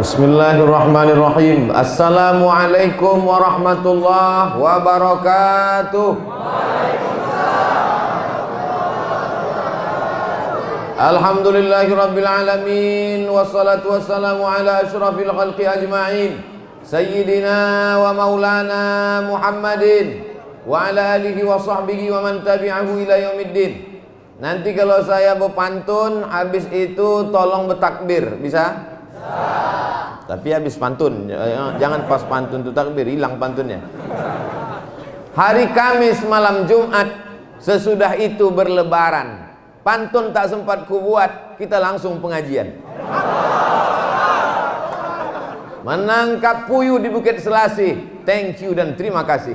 Bismillahirrahmanirrahim. Assalamualaikum warahmatullahi wabarakatuh. Alhamdulillahirabbil alamin wassalatu wassalamu ala asyrafil khalqi ajma'in sayyidina wa maulana Muhammadin wa ala alihi wa sahbihi wa man tabi'ahu ila yaumiddin. Nanti kalau saya berpantun habis itu tolong bertakbir, bisa? Tapi habis pantun, jangan pas pantun itu takbir, hilang pantunnya. Hari Kamis malam Jumat, sesudah itu berlebaran. Pantun tak sempat kubuat, kita langsung pengajian. Menangkap puyuh di Bukit Selasih. Thank you dan terima kasih.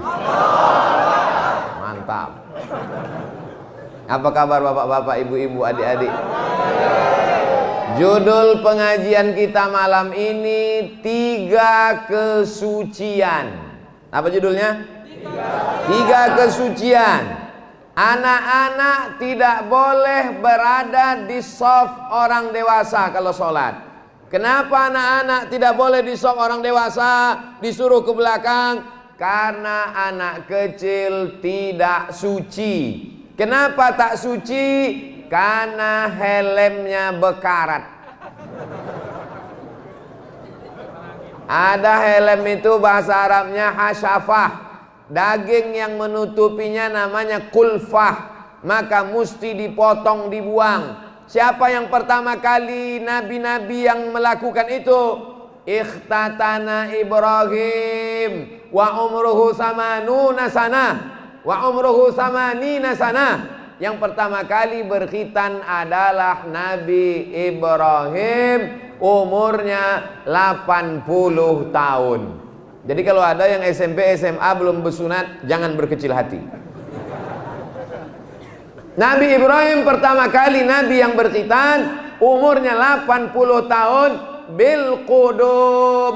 Mantap. Apa kabar bapak-bapak, ibu-ibu, adik-adik? Judul pengajian kita malam ini 3 kesucian. Apa judulnya? 3 kesucian. Anak-anak tidak boleh berada di shaf orang dewasa kalau sholat. Kenapa anak-anak tidak boleh di shaf orang dewasa, disuruh ke belakang? Karena anak kecil tidak suci. Kenapa tak suci? Karena helmnya bekarat. Ada helm itu bahasa Arabnya hasyafah. Daging yang menutupinya namanya kulfah. Maka mesti dipotong, dibuang. Siapa yang pertama kali nabi-nabi yang melakukan itu? Ikhtatana Ibrahim wa umruhu samanuna sanah wa umruhu samanina sanah. Yang pertama kali berkhitan adalah Nabi Ibrahim, umurnya 80 tahun. Jadi kalau ada yang SMP, SMA belum bersunat, jangan berkecil hati. Nabi Ibrahim pertama kali Nabi yang berkhitan, umurnya 80 tahun, bil qudum.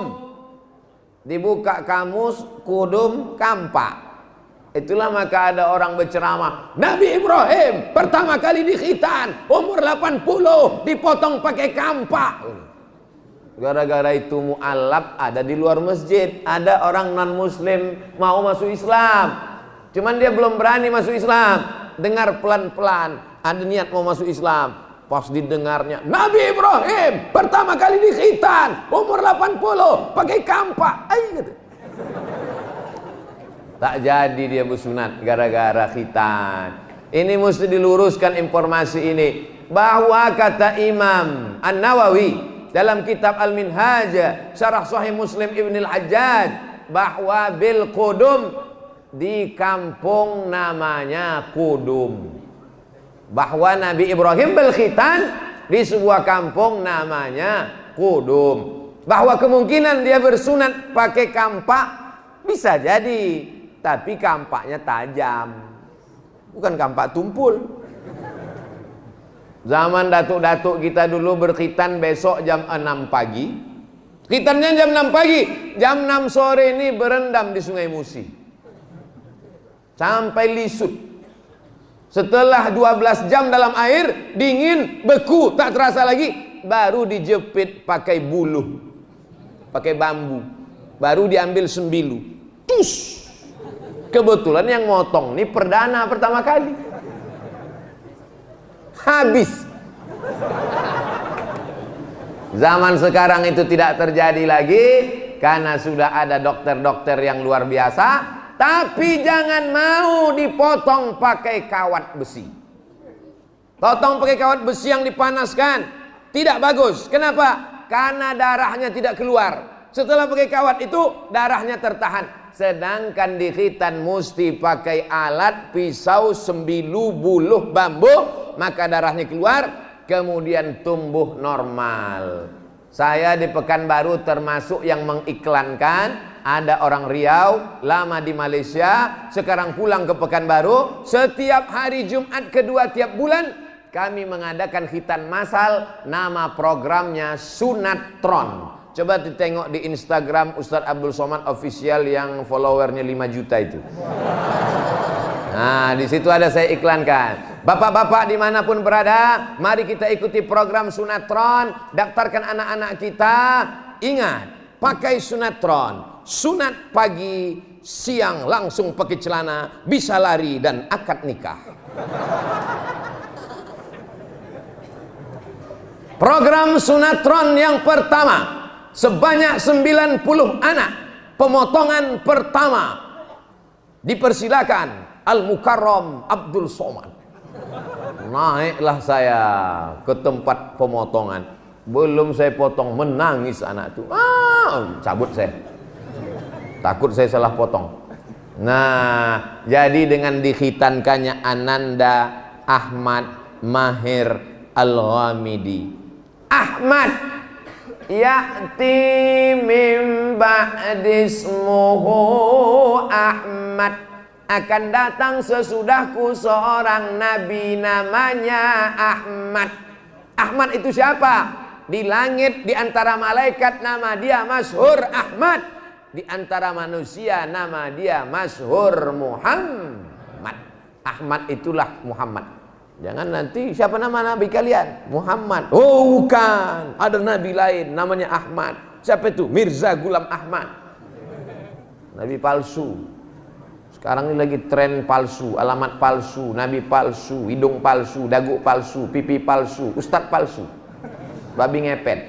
Dibuka kamus, kudum, kampak. Itulah maka ada orang berceramah, Nabi Ibrahim pertama kali dikhitan, umur 80, dipotong pakai kampak. Gara-gara itu mu'alaf ada di luar masjid. Ada orang non muslim mau masuk Islam, cuman dia belum berani masuk Islam. Dengar pelan-pelan, ada niat mau masuk Islam. Pas didengarnya, Nabi Ibrahim pertama kali dikhitan, umur 80, pakai kampak. Gitu. Tak jadi dia bersunat gara-gara khitan. Ini mesti diluruskan informasi ini, bahwa kata Imam An-Nawawi dalam kitab Al-Minhaj Syarah Sahih Muslim Ibn Al-Hajjaj, bahwa bil qudum di kampung namanya Kudum. Bahwa Nabi Ibrahim berkhitan di sebuah kampung namanya Kudum. Bahwa kemungkinan dia bersunat pakai kampak bisa jadi, tapi kampaknya tajam, bukan kampak tumpul. Zaman datuk-datuk kita dulu berkhitan besok jam 6 pagi. Khitannya jam 6 pagi, jam 6 sore ini berendam di Sungai Musi sampai lisut. Setelah 12 jam dalam air, dingin, beku, tak terasa lagi, baru dijepit pakai buluh, pakai bambu, baru diambil sembilu. Tus. Kebetulan yang motong ini perdana pertama kali. Habis. Zaman sekarang itu tidak terjadi lagi karena sudah ada dokter-dokter yang luar biasa. Tapi jangan mau dipotong pakai kawat besi. Potong pakai kawat besi yang dipanaskan tidak bagus. Kenapa? Karena darahnya tidak keluar. Setelah pakai kawat itu darahnya tertahan. Sedangkan di khitan mesti pakai alat, pisau, sembilu, buluh, bambu, maka darahnya keluar, kemudian tumbuh normal. Saya di Pekanbaru termasuk yang mengiklankan. Ada orang Riau, lama di Malaysia, sekarang pulang ke Pekanbaru. Setiap hari Jumat kedua tiap bulan kami mengadakan khitan massal. Nama programnya Sunatron. Coba ditengok di Instagram Ustadz Abdul Somad Official yang followernya 5 juta itu. Nah, di situ ada saya iklankan. Bapak-bapak dimanapun berada, mari kita ikuti program Sunatron. Daftarkan anak-anak kita, ingat, pakai sunatron, sunat pagi, siang langsung pakai celana, bisa lari dan akad nikah. Program sunatron yang pertama, sebanyak 90 anak, pemotongan pertama, dipersilakan Al-Mukarram Abdul Somad. Naiklah saya ke tempat pemotongan. Belum saya potong, menangis anak itu. Cabut saya. Takut saya salah potong. Nah, jadi dengan dikhitankannya Ananda Ahmad Mahir Al-Ghamidi. Ahmad ya'ti min ba'dismuhu Ahmad, akan datang sesudahku seorang nabi namanya Ahmad. Ahmad itu siapa? Di langit, di antara malaikat nama dia masyhur Ahmad, di antara manusia nama dia masyhur Muhammad. Ahmad itulah Muhammad. Jangan nanti siapa nama nabi kalian? Muhammad. Oh bukan, ada nabi lain namanya Ahmad. Siapa itu? Mirza Ghulam Ahmad. Nabi palsu. Sekarang ini lagi tren palsu, alamat palsu, nabi palsu, hidung palsu, dagu palsu, pipi palsu, ustadz palsu, babi ngepet.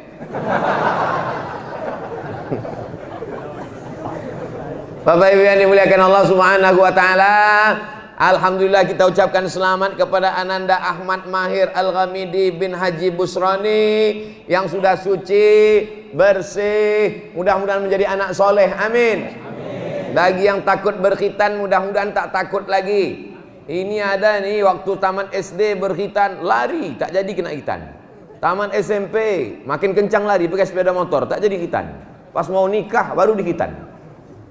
Bapak Ibu yang dimuliakan Allah Subhanahu wa taala, alhamdulillah kita ucapkan selamat kepada Ananda Ahmad Mahir Al-Ghamidi bin Haji Busroni yang sudah suci, bersih, mudah-mudahan menjadi anak soleh. Amin. Bagi yang takut berkhitan, mudah-mudahan tak takut lagi. Ini ada nih, waktu taman SD berkhitan, lari, tak jadi kena khitan. Taman SMP, makin kencang lari, pakai sepeda motor, tak jadi khitan. Pas mau nikah, baru dikhitan.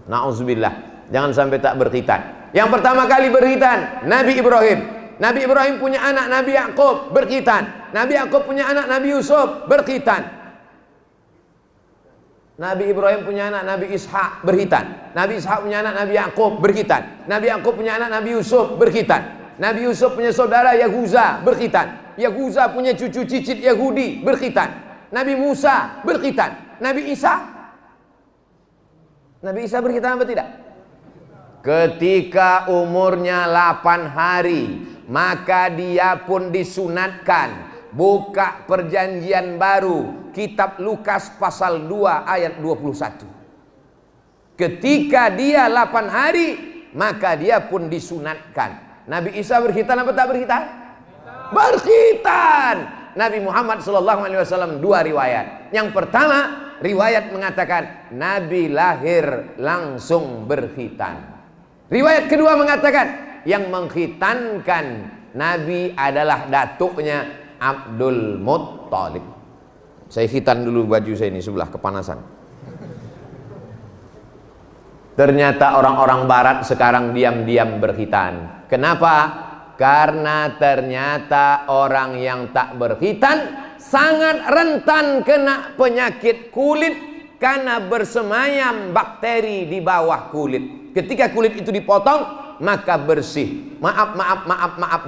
Na'udzubillah, jangan sampai tak berkhitan. Yang pertama kali berkhitan, Nabi Ibrahim. Nabi Ibrahim punya anak Nabi Yakub, berkhitan. Nabi Yakub punya anak Nabi Yusuf, berkhitan. Nabi Ibrahim punya anak Nabi Ishak, berkhitan. Nabi Ishak punya anak Nabi Yakub, berkhitan. Nabi Yakub punya anak Nabi Yusuf, berkhitan. Nabi Yusuf punya saudara Yahuza, berkhitan. Yahuza punya cucu cicit Yahudi, berkhitan. Nabi Musa, berkhitan. Nabi Isa berkhitan apa tidak? Ketika umurnya 8 hari, maka dia pun disunatkan. Buka perjanjian baru, kitab Lukas pasal 2 ayat 21. Ketika dia 8 hari, maka dia pun disunatkan. Nabi Isa berkhitan apa tak berkhitan? Berkhitan. Nabi Muhammad SAW 2 riwayat. Yang pertama, riwayat mengatakan Nabi lahir langsung berkhitan. Riwayat kedua mengatakan yang mengkhitankan Nabi adalah datuknya Abdul Muttalib. Saya khitan dulu baju saya ini sebelah, kepanasan. Ternyata orang-orang barat sekarang diam-diam berkhitan. Kenapa? Karena ternyata orang yang tak berkhitan sangat rentan kena penyakit kulit karena bersemayam bakteri di bawah kulit. Ketika kulit itu dipotong, maka bersih. Maaf,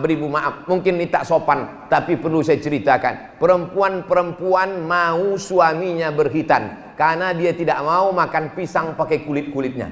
beribu maaf. Mungkin ini tak sopan, tapi perlu saya ceritakan. Perempuan-perempuan mau suaminya berkhitan karena dia tidak mau makan pisang pakai kulit-kulitnya.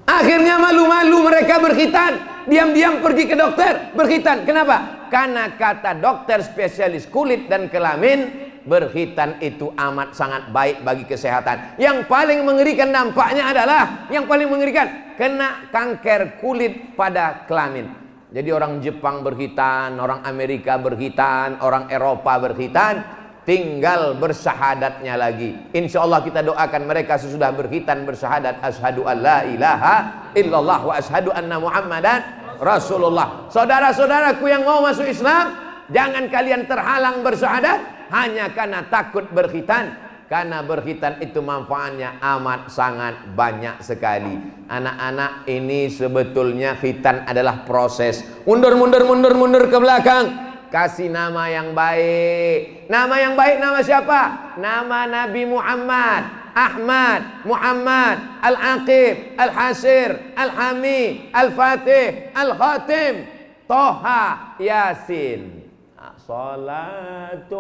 Akhirnya malu-malu mereka berkhitan. Diam-diam pergi ke dokter, berkhitan. Kenapa? Karena kata dokter spesialis kulit dan kelamin, berkhitan itu amat sangat baik bagi kesehatan. Yang paling mengerikan dampaknya adalah, yang paling mengerikan, kena kanker kulit pada kelamin. Jadi orang Jepang berkhitan, orang Amerika berkhitan, orang Eropa berkhitan, tinggal bersyahadatnya lagi. Insya Allah kita doakan mereka sesudah berkhitan bersyahadat asyhadu an la ilaha illallah wa asyhadu anna muhammadan rasulullah. Saudara-saudaraku yang mau masuk Islam, jangan kalian terhalang bersyahadat hanya karena takut berkhitan. Karena berkhitan itu manfaatnya amat sangat banyak sekali. Anak-anak ini sebetulnya khitan adalah proses. Mundur ke belakang. Kasih nama yang baik. Nama yang baik nama siapa? Nama Nabi Muhammad, Ahmad, Muhammad, Al-Aqib, Al-Hasir, Al-Hami, Al-Fatih, Al-Khatim, Toha, Yasin. Salatullah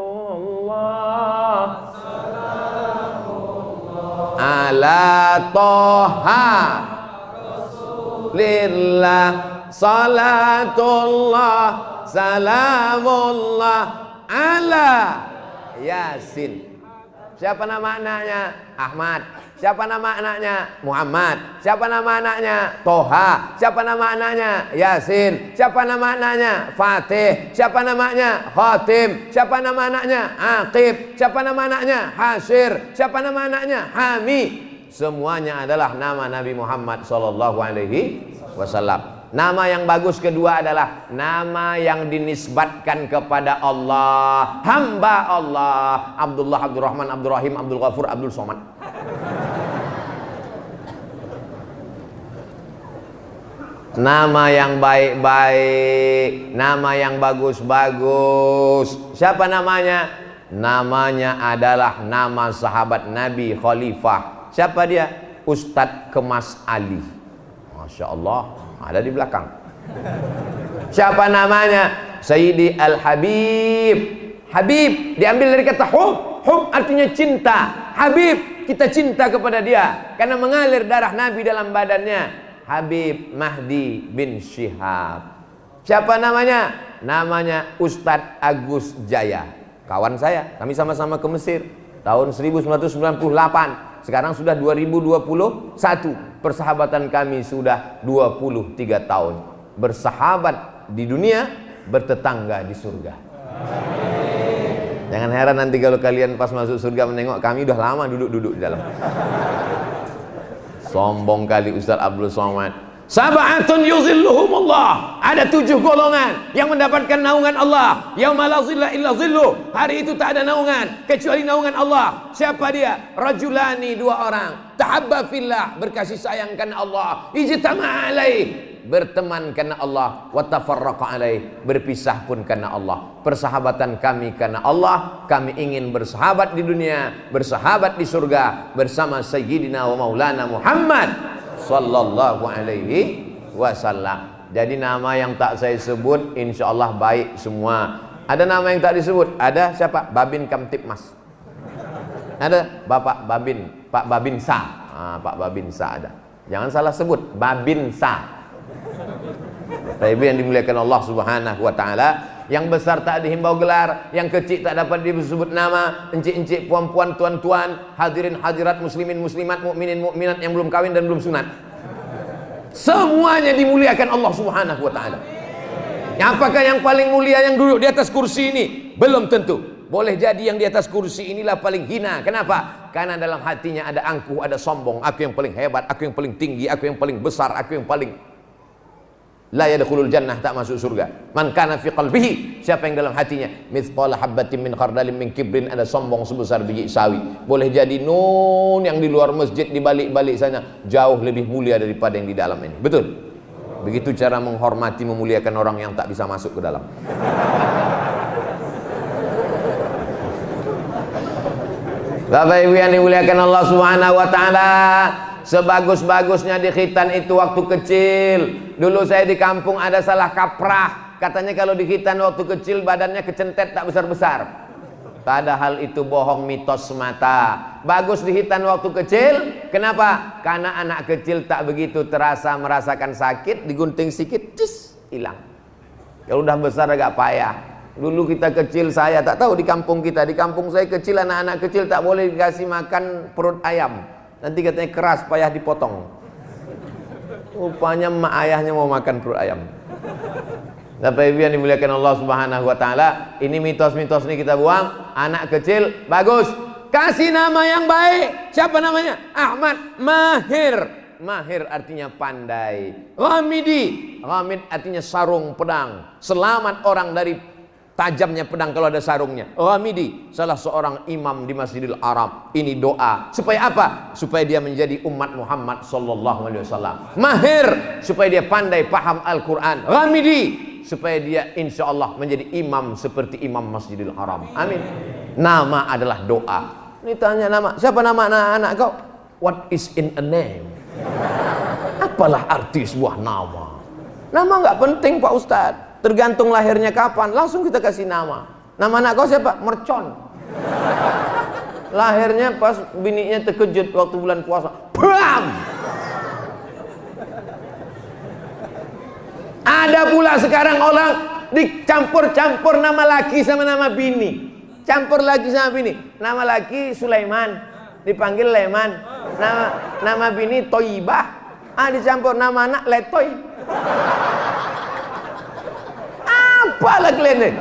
ala Toha Rasulillah. Salatullah salamullah ala Yasin. Siapa nama anaknya? Ahmad. Siapa nama anaknya? Muhammad. Siapa nama anaknya? Toha. Siapa nama anaknya? Yasin. Siapa nama anaknya? Fatih. Siapa namanya? Khatim. Siapa nama anaknya? Aqib. Siapa nama anaknya? Hasir. Siapa nama anaknya? Hami. Semuanya adalah nama Nabi Muhammad sallallahu alaihi wasallam. Nama yang bagus kedua adalah nama yang dinisbatkan kepada Allah, hamba Allah. Abdullah, Abdurrahman, Abdurrahim, Abdul Ghafur, Abdul Somad. Nama yang baik-baik, nama yang bagus-bagus. Siapa namanya? Namanya adalah nama sahabat Nabi Khalifah. Siapa dia? Ustadz Kemas Ali. Masya Allah, ada di belakang. Siapa namanya? Sayyidi Al-Habib. Habib diambil dari kata hub. Hub artinya cinta. Habib, kita cinta kepada dia karena mengalir darah Nabi dalam badannya. Habib Mahdi bin Syihab. Siapa namanya? Namanya Ustadz Agus Jaya. Kawan saya, kami sama-sama ke Mesir tahun 1998. Sekarang sudah 2021. Persahabatan kami sudah 23 tahun. Bersahabat di dunia, bertetangga di surga. Jangan heran nanti kalau kalian pas masuk surga menengok kami udah lama duduk-duduk di dalam. Sombong kali Ustaz Abdul Somad. Sab'atun yuzilluhumullah. Ada 7 golongan yang mendapatkan naungan Allah. Yauma la zilla illa zilluh. Hari itu tak ada naungan kecuali naungan Allah. Siapa dia? Rajulani, 2 orang. Tahabba fillah, berkasih sayang karena Allah. Ijtama'a alaih, berteman karena Allah. Wa tafarraqa alaih, berpisah pun karena Allah. Persahabatan kami karena Allah. Kami ingin bersahabat di dunia, bersahabat di surga bersama Sayyidina wa Maulana Muhammad sallallahu alaihi wasallam. Jadi nama yang tak saya sebut insya Allah baik semua. Ada nama yang tak disebut. Ada siapa? Babin Kamtipmas. Ada Bapak Babin, Pak Babinsa. Pak Babinsa ada. Jangan salah sebut, Babinsa. Tapi yang dimuliakan Allah Subhanahu wa taala, yang besar tak dihimbau gelar, yang kecil tak dapat disebut nama, encik-encik, puan-puan, tuan-tuan, hadirin hadirat, muslimin muslimat, mukminin mukminat yang belum kawin dan belum sunat. Semuanya dimuliakan Allah Subhanahu wa taala. Apakah yang paling mulia yang duduk di atas kursi ini? Belum tentu. Boleh jadi yang di atas kursi inilah paling hina. Kenapa? Karena dalam hatinya ada angkuh, ada sombong. Aku yang paling hebat, aku yang paling tinggi, aku yang paling besar, aku yang paling la yadkhulul jannah, tak masuk surga. Man kana fi qalbihi, siapa yang dalam hatinya mithqala habatin min khardalin min kibrin, ada sombong sebesar biji sawi. Boleh jadi nun yang di luar masjid, di balik-balik sana jauh lebih mulia daripada yang di dalam ini. Betul? Begitu cara menghormati, memuliakan orang yang tak bisa masuk ke dalam. Bapak Ibu yang dimuliakan Allah Subhanahu wa taala, sebagus-bagusnya di khitan itu waktu kecil. Dulu saya di kampung ada salah kaprah. Katanya kalau di khitan waktu kecil badannya kecentet, tak besar-besar. Padahal itu bohong, mitos semata. Bagus di khitan waktu kecil. Kenapa? Karena anak kecil tak begitu terasa merasakan sakit, digunting sedikit, cus, hilang. Kalau udah besar agak payah. Dulu kita kecil, saya tak tahu di kampung kita. Di kampung saya kecil, anak-anak kecil tak boleh dikasih makan perut ayam. Nanti katanya keras, payah dipotong. Rupanya emak ayahnya mau makan perut ayam. Bapak Ibu yang dimuliakan Allah Subhanahu wa taala, ini mitos-mitos ini kita buang. Anak kecil bagus, kasih nama yang baik. Siapa namanya? Ahmad. Mahir. Mahir artinya pandai. Ghamidi. Ghamid artinya sarung pedang. Selamat orang dari tajamnya pedang kalau ada sarungnya. Ghamidi, salah seorang imam di Masjidil Haram. Ini doa supaya apa? Supaya dia menjadi umat Muhammad sallallahu alaihi wasallam. Mahir, supaya dia pandai paham Al-Quran. Ghamidi, supaya dia insya Allah menjadi imam seperti imam Masjidil Haram. Amin. Nama adalah doa. Ini tanya nama, siapa nama anak-anak kau? What is in a name? Apalah arti sebuah nama? Nama nggak penting Pak Ustadz. Tergantung lahirnya kapan, langsung kita kasih nama. Nama anak kau siapa? Mercon. Lahirnya pas bininya terkejut waktu bulan puasa. Bam! Ada pula sekarang orang dicampur-campur nama laki sama nama bini. Campur laki sama bini. Nama laki Sulaiman, dipanggil Leman. Nama bini Toibah. Dicampur nama anak Letoy. Apalah kalian nih?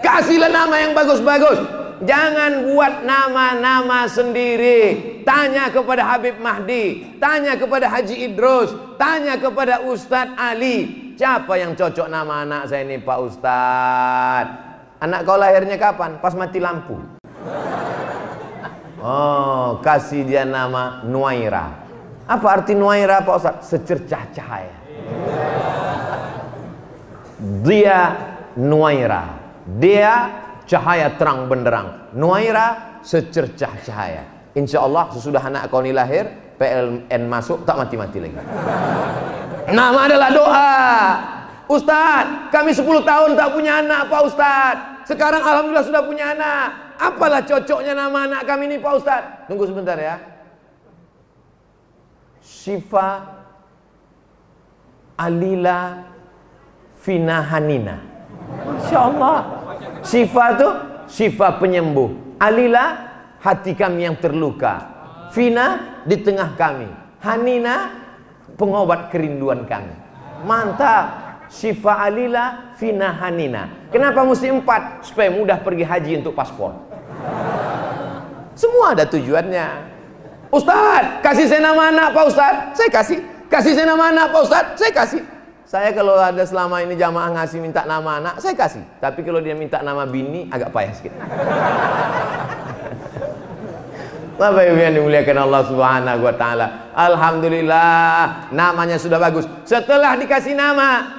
Kasihlah nama yang bagus-bagus. Jangan buat nama-nama sendiri. Tanya kepada Habib Mahdi, tanya kepada Haji Idrus, tanya kepada Ustadz Ali. Siapa yang cocok nama anak saya ini, Pak Ustadz? Anak kau lahirnya kapan? Pas mati lampu. Oh, kasih dia nama Nuaira. Apa arti Nuaira, Pak Ustadz? Secercah cahaya. Dia Nuaira. Dia cahaya terang benderang. Nuaira secercah cahaya. Insya Allah sesudah anak kau ini lahir, PLN masuk, tak mati-mati lagi. Nama adalah doa. Ustadz, kami 10 tahun tak punya anak, Pak Ustadz. Sekarang alhamdulillah sudah punya anak. Apalah cocoknya nama anak kami ini, Pak Ustadz? Tunggu sebentar ya. Syifa Alila Finahanina. Masya Allah. Syifa itu Syifa penyembuh. Alila hati kami yang terluka. Fina di tengah kami. Hanina pengobat kerinduan kami. Mantap. Syifa Alila Fina Hanina. Kenapa mesti 4? Supaya mudah pergi haji untuk paspor. Semua ada tujuannya. Ustadz, kasih saya nama anak, Pak Ustadz. Saya kasih. Kasih saya nama anak, Pak Ustadz. Saya kasih. Saya kalau ada selama ini jamaah ngasih minta nama anak, saya kasih. Tapi kalau dia minta nama bini, agak payah sedikit. Bapak Ibu yang dimuliakan Allah Subhanahu wa taala. Alhamdulillah, namanya sudah bagus. Setelah dikasih nama,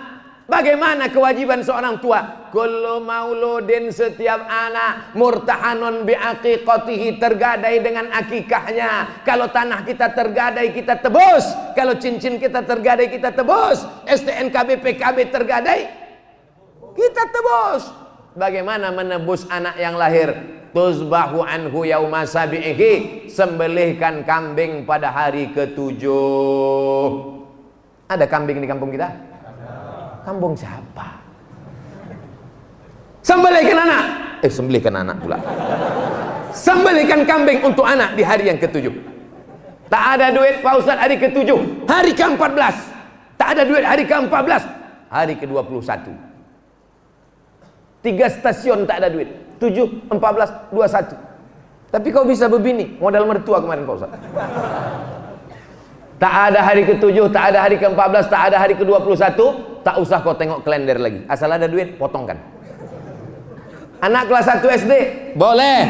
bagaimana kewajiban seorang tua? Kullu mauludin, setiap anak murtahanun biaqiqatihi, tergadai dengan akikahnya. Kalau tanah kita tergadai, kita tebus. Kalau cincin kita tergadai, kita tebus. STNKB PKB tergadai, kita tebus. Bagaimana menebus anak yang lahir? Tuzbahu anhu yauma sabi'ihi, sembelihkan kambing pada hari ke-7. Ada kambing di kampung kita? Kampung siapa? Sembelihkan anak. Sembelihkan anak pula. Sembelihkan kambing untuk anak di hari yang ke-7. Tak ada duit, Pak Ustadz, hari ke-7. Hari ke-14. Tak ada duit hari ke-14. Hari ke-21. 3 stasiun tak ada duit. 7, 14, 21. Tapi kau bisa berbini, modal mertua kemarin, Pak Ustadz. Tak ada hari ke-7, tak ada hari ke-14, tak ada hari ke-21. Tak usah kau tengok kalender lagi. Asal ada duit, potongkan. Anak kelas 1 SD, boleh.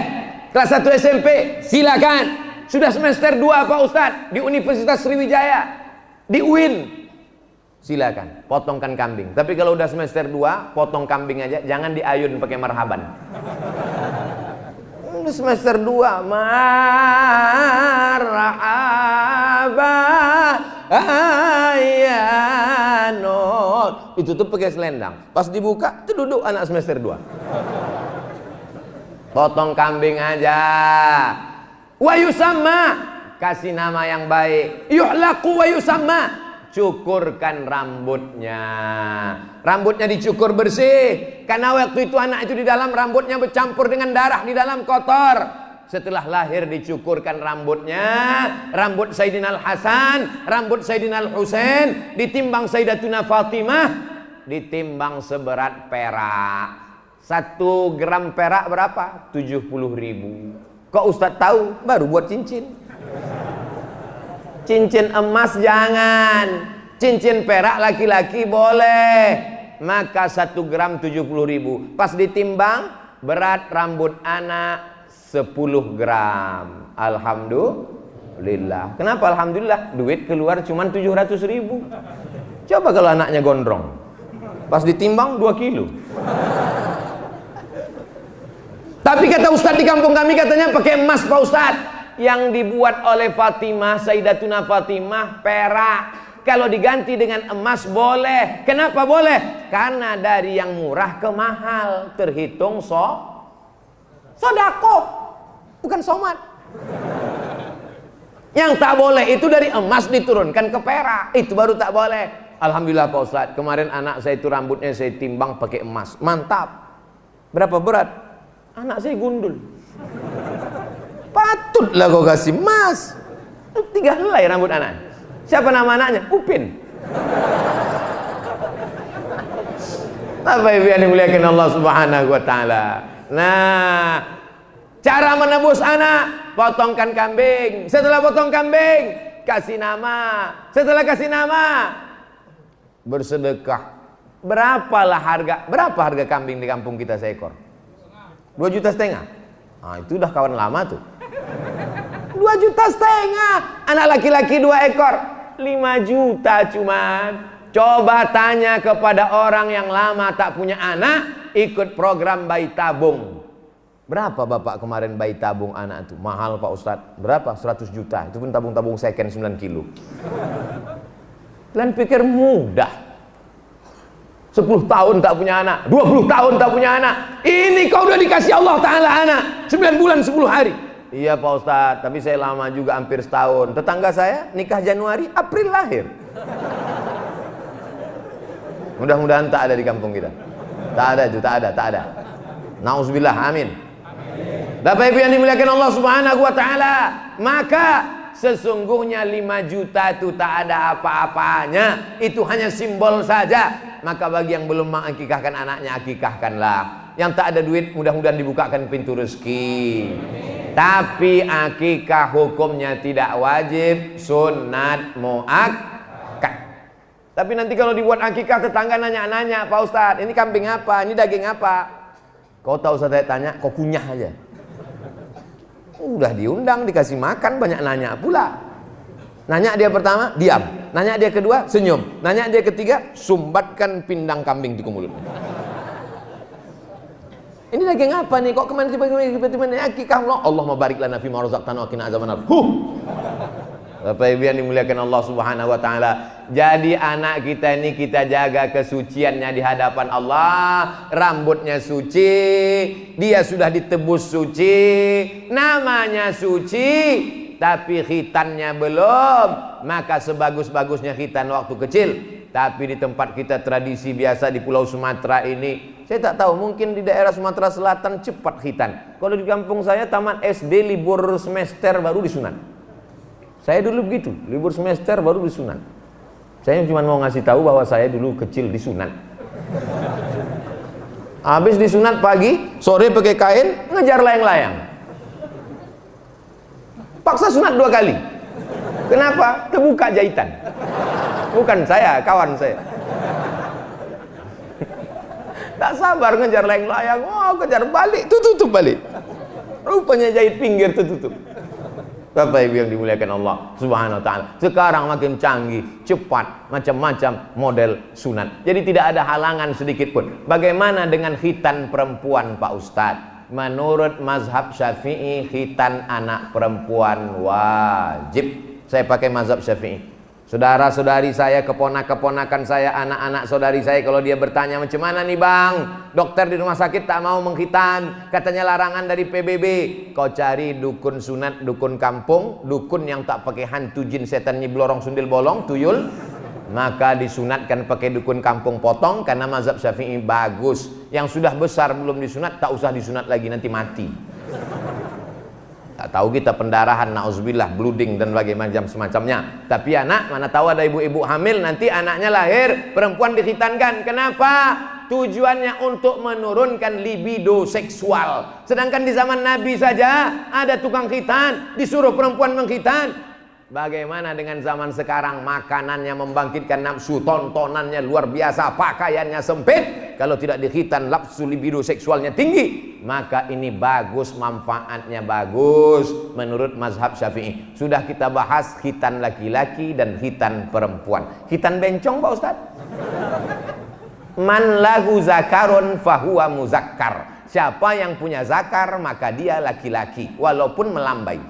Kelas 1 SMP, silakan. Sudah semester 2, Pak Ustadz, di Universitas Sriwijaya, di UIN, silakan, potongkan kambing. Tapi kalau udah semester 2, potong kambing aja, jangan diayun pakai marhaban. Semester 2, marhaban ayanot, itu tuh pakai selendang. Pas dibuka, tuh duduk anak semester 2. Potong kambing aja. Wa yusamma, kasih nama yang baik. Yuhlaku wa yusamma, cukurkan rambutnya. Rambutnya dicukur bersih, karena waktu itu anak itu di dalam rambutnya bercampur dengan darah, di dalam kotor. Setelah lahir dicukurkan rambutnya. Rambut Sayyidina Al-Hasan, rambut Sayyidina Al-Husain ditimbang Sayyidatuna Fatimah, ditimbang seberat perak. 1 gram perak berapa? 70.000. Kok Ustadz tahu? Baru buat cincin. Cincin emas jangan, cincin perak laki-laki boleh. Maka 1 gram 70.000. Pas ditimbang, berat rambut anak 10 gram. Alhamdulillah. Kenapa alhamdulillah? Duit keluar cuma 700.000. Coba kalau anaknya gondrong, pas ditimbang 2 kilo. Tapi kata Ustadz di kampung kami, katanya pakai emas, Pak Ustadz. Yang dibuat oleh Fatimah, Sayyidatuna Fatimah, perak. Kalau diganti dengan emas boleh. Kenapa boleh? Karena dari yang murah ke mahal terhitung sodako, bukan somat. Yang tak boleh itu dari emas diturunkan ke perak, itu baru tak boleh. Alhamdulillah Pak Ustadz, kemarin anak saya itu rambutnya saya timbang pakai emas, mantap. Berapa berat? Anak saya gundul. Patutlah kau kasih emas. 3 helai rambut anak. Siapa nama anaknya? Upin. Apa yang dimuliakan Allah Subhanahu wa taala. Nah, cara menebus anak, potongkan kambing. Setelah potong kambing, kasih nama. Setelah kasih nama, bersedekah. Berapa harga kambing di kampung kita seekor? 2,5 juta. Nah, itu udah kawan lama tuh. 2,5 juta. Anak laki-laki 2 ekor, 5 juta cuman. Coba tanya kepada orang yang lama tak punya anak, ikut program bayi tabung. Berapa bapak kemarin bayi tabung anak itu? Mahal Pak Ustadz. Berapa? 100 juta. Itu pun tabung-tabung second 9 kilo. Kalian pikir mudah? 10 tahun tak punya anak, 20 tahun tak punya anak. Ini kau udah dikasih Allah Ta'ala anak 9 bulan 10 hari. Iya Pak Ustadz, tapi saya lama juga, hampir setahun. Tetangga saya nikah Januari, April lahir. Mudah-mudahan tak ada di kampung kita. Tak ada itu, tak ada. Nauzubillah, amin. Bapak Ibu yang dimuliakan Allah Subhanahu wa taala, maka sesungguhnya 5 juta itu tak ada apa-apanya. Itu hanya simbol saja. Maka bagi yang belum mengakikahkan anaknya, akikahkanlah. Yang tak ada duit, mudah-mudahan dibukakan pintu rezeki. Tapi akikah hukumnya tidak wajib, sunat muakkad. Tapi nanti kalau dibuat akikah, tetangga nanya-nanya, Pak Ustadz, ini kambing apa? Ini daging apa? Kau tahu saya tanya, kau kunyah aja. Udah diundang, dikasih makan, banyak nanya pula. Nanya dia pertama, diam. Nanya dia kedua, senyum. Nanya dia ketiga, sumbatkan pindang kambing di mulut. Ini daging apa nih? Kok kemana tiba-tiba akikah? Allah mabarik lana fi ma razaqtana wa qina azabannar. Bapak Ibu yang dimuliakan Allah Subhanahu wa taala. Jadi anak kita ini kita jaga kesuciannya di hadapan Allah. Rambutnya suci, dia sudah ditebus suci, namanya suci, tapi khitannya belum. Maka sebagus-bagusnya khitan waktu kecil. Tapi di tempat kita tradisi biasa di Pulau Sumatera ini, saya tak tahu, mungkin di daerah Sumatera Selatan cepat khitan. Kalau di kampung saya tamat SD libur semester baru disunat. Saya dulu begitu, libur semester baru disunat. Saya cuma mau ngasih tahu bahwa saya dulu kecil disunat. Habis disunat pagi, sore pakai kain, ngejar layang-layang. Paksa sunat 2 kali. Kenapa? Kebuka jahitan. Bukan saya, kawan saya. Tak sabar ngejar layang-layang. Oh, kejar balik, tutup balik. Rupanya jahit pinggir tutup. Bapak Ibu yang dimuliakan Allah Subhanahu wa taala. Sekarang makin canggih, cepat, macam-macam model sunat. Jadi tidak ada halangan sedikit pun. Bagaimana dengan khitan perempuan Pak Ustadz? Menurut mazhab Syafi'i, khitan anak perempuan wajib. Saya pakai mazhab Syafi'i. Saudara-saudari saya, keponak-keponakan saya, anak-anak saudari saya, kalau dia bertanya, macam mana nih bang, dokter di rumah sakit tak mau menghitan, katanya larangan dari PBB. Kau cari dukun sunat, dukun kampung, dukun yang tak pakai hantu jin setan nyiblorong sundil bolong tuyul, maka disunatkan pakai dukun kampung potong. Karena mazhab Syafi'i bagus. Yang sudah besar belum disunat, tak usah disunat lagi, nanti mati. Tak tahu kita pendarahan, nauzubillah, blooding dan bagaimana semacamnya. Tapi anak, mana tahu ada ibu-ibu hamil, nanti anaknya lahir perempuan dikhitankan. Kenapa? Tujuannya untuk menurunkan libido seksual. Sedangkan di zaman Nabi saja ada tukang khitan, disuruh perempuan mengkhitan. Bagaimana dengan zaman sekarang? Makanannya membangkitkan nafsu, tontonannya luar biasa, pakaiannya sempit. Kalau tidak dikhitan, nafsu libido seksualnya tinggi. Maka ini bagus, manfaatnya bagus menurut mazhab Syafi'i. Sudah kita bahas khitan laki-laki dan khitan perempuan. Khitan bencong Pak Ustaz? Man lahu zakarun fahuwa muzakkar. Siapa yang punya zakar maka dia laki-laki walaupun melambai.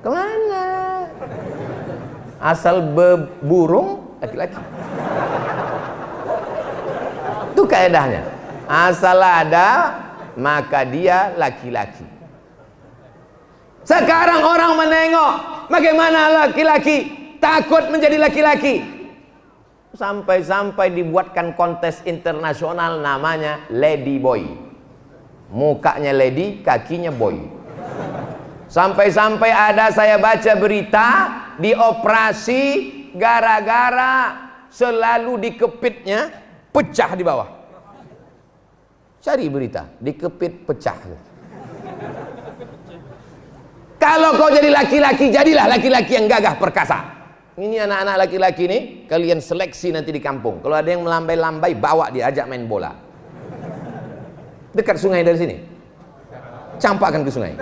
Kemana? Asal berburung laki-laki. Itu kaedahnya. Asal ada maka dia laki-laki. Sekarang orang menengok bagaimana laki-laki takut menjadi laki-laki. Sampai-sampai dibuatkan kontes internasional namanya Lady Boy. Mukanya lady, kakinya boy. Sampai-sampai ada saya baca berita dioperasi gara-gara selalu dikepitnya pecah di bawah. Cari berita, dikepit pecah. Kalau kau jadi laki-laki, jadilah laki-laki yang gagah perkasa. Ini anak-anak laki-laki nih, kalian seleksi nanti di kampung. Kalau ada yang melambai-lambai, bawa dia, ajak main bola. Dekat sungai dari sini. Campakkan ke sungai.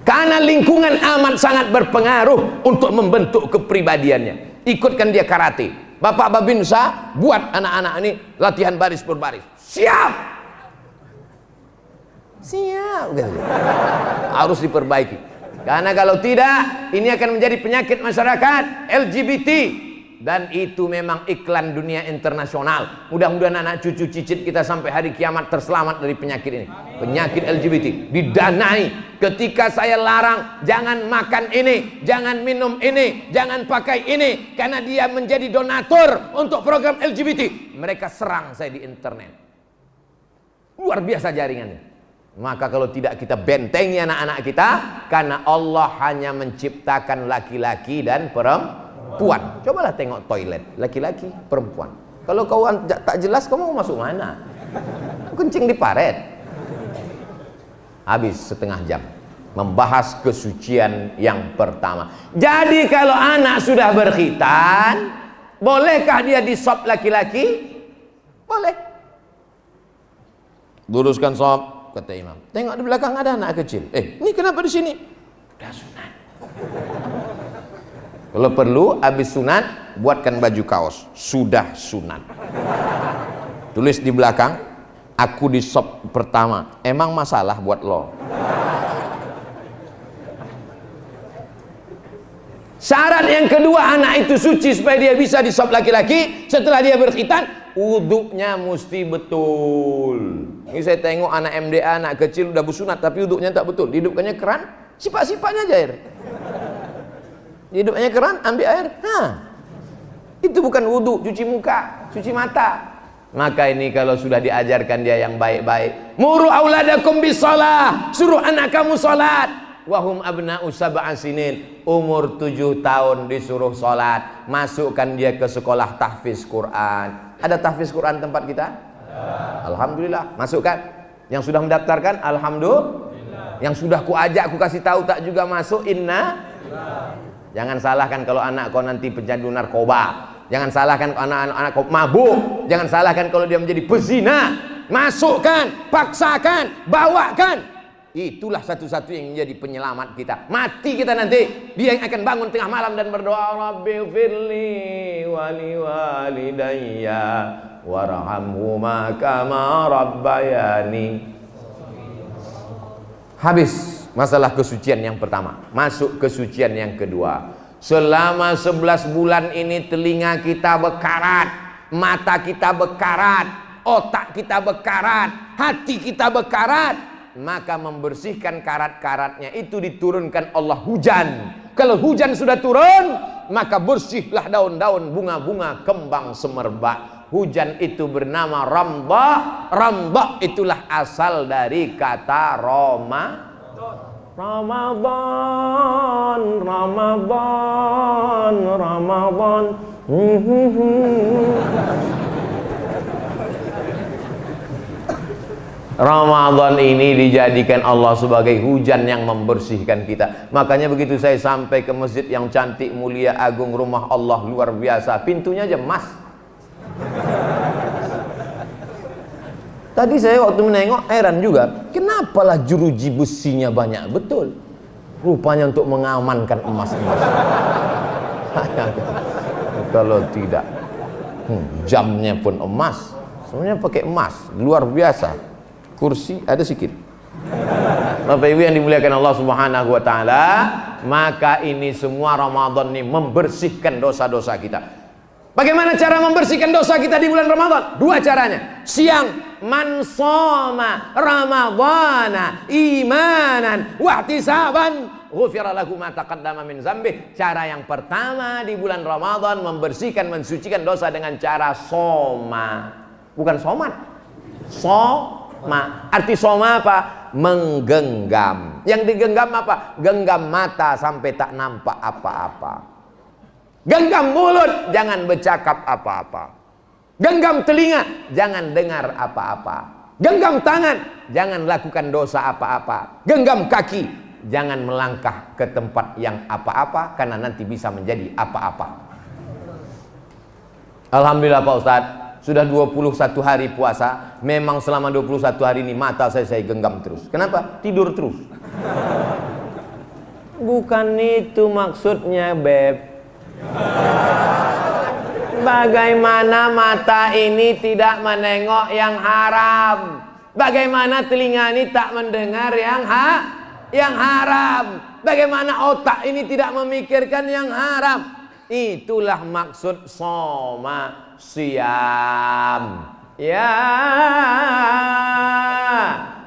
Karena lingkungan amat sangat berpengaruh untuk membentuk kepribadiannya. Ikutkan dia karate. Bapak Babinsa buat anak-anak ini latihan baris per baris. Siap. Siap. Harus diperbaiki. Karena kalau tidak, ini akan menjadi penyakit masyarakat LGBT. Dan itu memang iklan dunia internasional. Mudah-mudahan anak cucu cicit kita sampai hari kiamat terselamat dari penyakit ini. Penyakit LGBT didanai. Ketika saya larang, jangan makan ini, jangan minum ini, jangan pakai ini, karena dia menjadi donatur untuk program LGBT. Mereka serang saya di internet. Luar biasa jaringannya. Maka kalau tidak kita bentengi anak-anak kita, karena Allah hanya menciptakan laki-laki dan perempuan. Cobalah tengok toilet, laki-laki, perempuan. Kalau kau tak jelas, kau mau masuk mana? Kencing di paret. Habis setengah jam membahas kesucian yang pertama. Jadi kalau anak sudah berkhitan, bolehkah dia disop laki-laki? Boleh. Luruskan sop, kata imam. Tengok di belakang ada anak kecil. Ini kenapa di sini? Udah sunat. Kalau perlu habis sunat, buatkan baju kaos. Sudah sunat. Tulis di belakang, aku di sop pertama. Emang masalah buat lo? Syarat yang kedua, anak itu suci supaya dia bisa di sop laki-laki. Setelah dia berkhitan, wuduknya mesti betul. Ini saya tengok anak MDA, anak kecil udah bersunat tapi wuduknya tak betul. Dihidupkannya keran, sipak-sipaknya aja air. Dihidupkannya keran, ambil air. Itu bukan wuduk, cuci muka, cuci mata. Maka ini kalau sudah diajarkan dia yang baik-baik. Muru auladakum bisalah, suruh anak kamu salat. Wahum abna'u sab'a sinin, umur 7 tahun disuruh salat. Masukkan dia ke sekolah tahfiz Quran. Ada tahfiz Quran tempat kita? Alhamdulillah. Masukkan. Yang sudah mendaftarkan, alhamdulillah. Yang sudah ku ajak, ku kasih tahu tak juga masuk, inna. Jangan salahkan kalau anak kau nanti pecandu narkoba. Jangan salahkan kalau anak-anak kau mabuk. Jangan salahkan kalau dia menjadi pezina. Masukkan, paksakan, bawakan. Itulah satu-satu yang menjadi penyelamat kita. Mati kita nanti, dia yang akan bangun tengah malam dan berdoa, Rabbighfirli wali walidayya warhamhuma kama rabbayani. Habis masalah kesucian yang pertama, masuk kesucian yang kedua. Selama 11 bulan ini telinga kita bekarat, mata kita bekarat, otak kita bekarat, hati kita bekarat. Maka membersihkan karat-karatnya itu diturunkan Allah hujan. Kalau hujan sudah turun, maka bersihlah daun-daun, bunga-bunga, kembang semerbak. Hujan itu bernama Ramdha. Ramdha itulah asal dari kata Ramadan, Ramadan, Ramadan. Ramadan ini dijadikan Allah sebagai hujan yang membersihkan kita. Makanya begitu saya sampai ke masjid yang cantik, mulia, agung, rumah Allah luar biasa, pintunya aja emas. Tadi saya waktu menengok heran juga, kenapalah jeruji besinya banyak betul. Rupanya untuk mengamankan emas-emas. Kalau tidak, jamnya pun emas, semuanya pakai emas, luar biasa. Kursi ada sikit. Bapak Ibu yang dimuliakan Allah Subhanahu wa taala, maka ini semua Ramadan ini membersihkan dosa-dosa kita. Bagaimana cara membersihkan dosa kita di bulan Ramadan? Dua caranya. Siang, man shoma ramadhana imanan wa ihtisaban ghufira lahu ma taqaddama min dzambih. Cara yang pertama di bulan Ramadan membersihkan, mensucikan dosa dengan cara soma. Bukan somat. Soma. Arti soma apa? Menggenggam. Yang digenggam apa? Genggam mata sampai tak nampak apa-apa. Genggam mulut, jangan bercakap apa-apa. Genggam telinga, jangan dengar apa-apa. Genggam tangan, jangan lakukan dosa apa-apa. Genggam kaki, jangan melangkah ke tempat yang apa-apa, karena nanti bisa menjadi apa-apa. Alhamdulillah Pak Ustadz, sudah 21 hari puasa. Memang selama 21 hari ini mata saya genggam terus. Kenapa? Tidur terus. Bukan itu maksudnya, Beb. Bagaimana mata ini tidak menengok yang haram? Bagaimana telinga ini tak mendengar yang haram? Bagaimana otak ini tidak memikirkan yang haram? Itulah maksud soma siyam. Ya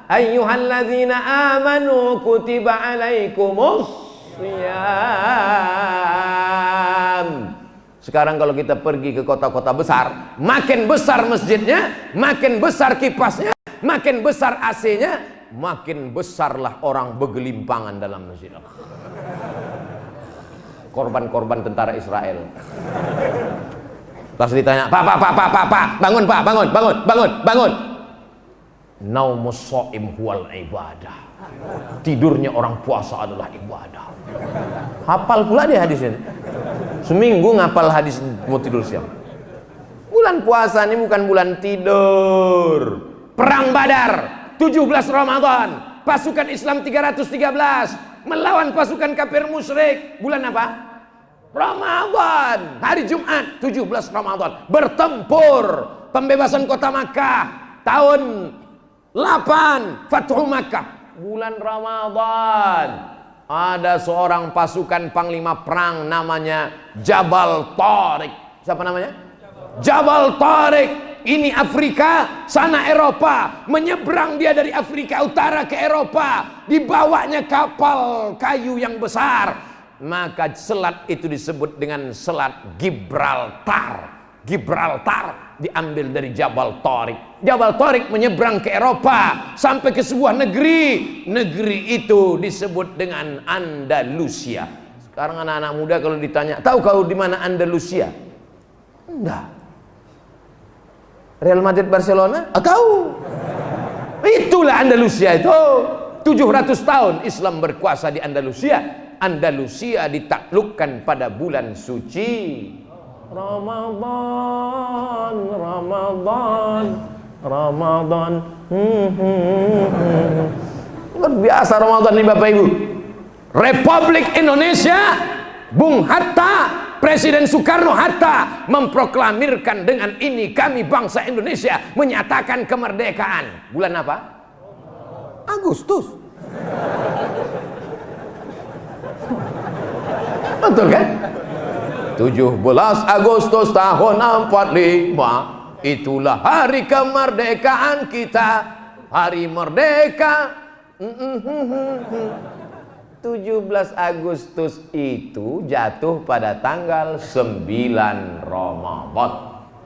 ayyuhalladzina amanu kutiba alaikumus siyam. Sekarang kalau kita pergi ke kota-kota besar, makin besar masjidnya, makin besar kipasnya, makin besar AC-nya, makin besarlah orang bergelimpangan dalam masjid. Korban-korban tentara Israel. Pas ditanya, Pak, bangun Pak, bangun. Naumus shaim huwal ibadah. Tidurnya orang puasa adalah ibadah. Hafal pula dia hadis ini. Seminggu ngapal hadis mau tidur siang. Bulan puasa ini bukan bulan tidur. Perang Badar 17 Ramadan, pasukan Islam 313 melawan pasukan kafir musyrik. Bulan apa? Ramadan. Hari Jumat 17 Ramadan bertempur, pembebasan kota Makkah. Tahun 8 Fathu Makkah. Bulan Ramadan. Ada seorang pasukan panglima perang namanya Jabal Tariq. Siapa namanya? Jabal Tariq. Ini Afrika, sana Eropa. Menyeberang dia dari Afrika Utara ke Eropa. Dibawanya kapal kayu yang besar. Maka selat itu disebut dengan Selat Gibraltar. Gibraltar diambil dari Jabal Tariq. Jabal Tariq menyeberang ke Eropa sampai ke sebuah negeri. Negeri itu disebut dengan Andalusia. Sekarang anak-anak muda kalau ditanya, tahu kau di mana Andalusia? Enggak. Real Madrid Barcelona? Tahu. Itulah Andalusia itu. 700 tahun Islam berkuasa di Andalusia. Andalusia ditaklukkan pada bulan suci Ramadan. Luar biasa Ramadan ini Bapak Ibu. Republik Indonesia, Bung Hatta, Presiden Soekarno-Hatta memproklamirkan dengan ini kami bangsa Indonesia menyatakan kemerdekaan. Bulan apa? Agustus. Betul kan? 17 Agustus tahun 45, itulah hari kemerdekaan kita. Hari merdeka. 17 Agustus itu jatuh pada tanggal 9 Ramadan.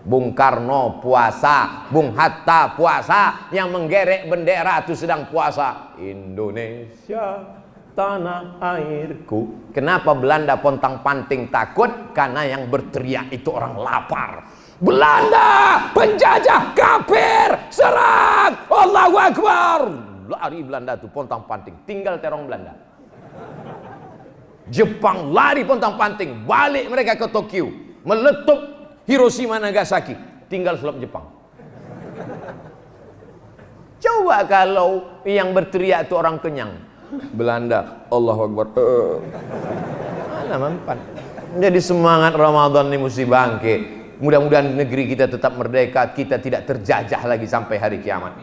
Bung Karno puasa, Bung Hatta puasa, yang menggerek bendera itu sedang puasa. Indonesia tanah airku. Kenapa Belanda pontang-panting takut? Karena yang berteriak itu orang lapar. Belanda penjajah kafir, serang, Allahu Akbar. Lari Belanda tuh pontang-panting, tinggal terong Belanda. Jepang lari pontang-panting, balik mereka ke Tokyo, meletup Hiroshima Nagasaki, tinggal selop Jepang. Coba kalau yang berteriak itu orang kenyang. Belanda, Allahu Akbar. Mana mempan. Jadi semangat Ramadan ini mesti bangkit. Mudah-mudahan negeri kita tetap merdeka, kita tidak terjajah lagi sampai hari kiamat.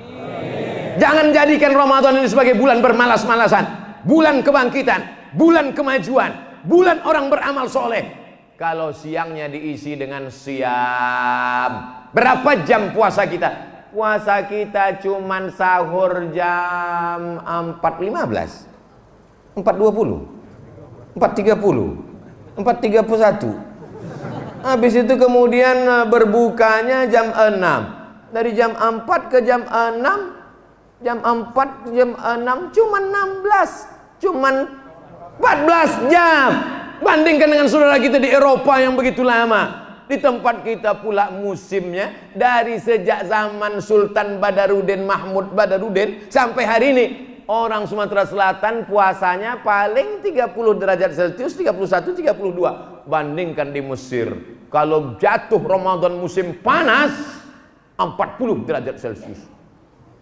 Jangan jadikan Ramadan ini sebagai bulan bermalas-malasan, bulan kebangkitan, bulan kemajuan, bulan orang beramal soleh. Kalau siangnya diisi dengan siam, berapa jam puasa kita? Puasa kita cuman sahur jam 4.15, 4.20, 4.30, 4.31. Habis itu kemudian berbukanya jam 6. Dari jam 4 ke jam 6, jam 4 ke jam 6 cuman 16, cuman 14 jam. Bandingkan dengan saudara kita di Eropa yang begitu lama. Di tempat kita pula musimnya dari sejak zaman Sultan Badaruddin Mahmud Badaruddin sampai hari ini. Orang Sumatera Selatan puasanya paling 30 derajat Celcius, 31, 32. Bandingkan di Mesir, kalau jatuh Ramadan musim panas 40 derajat Celcius.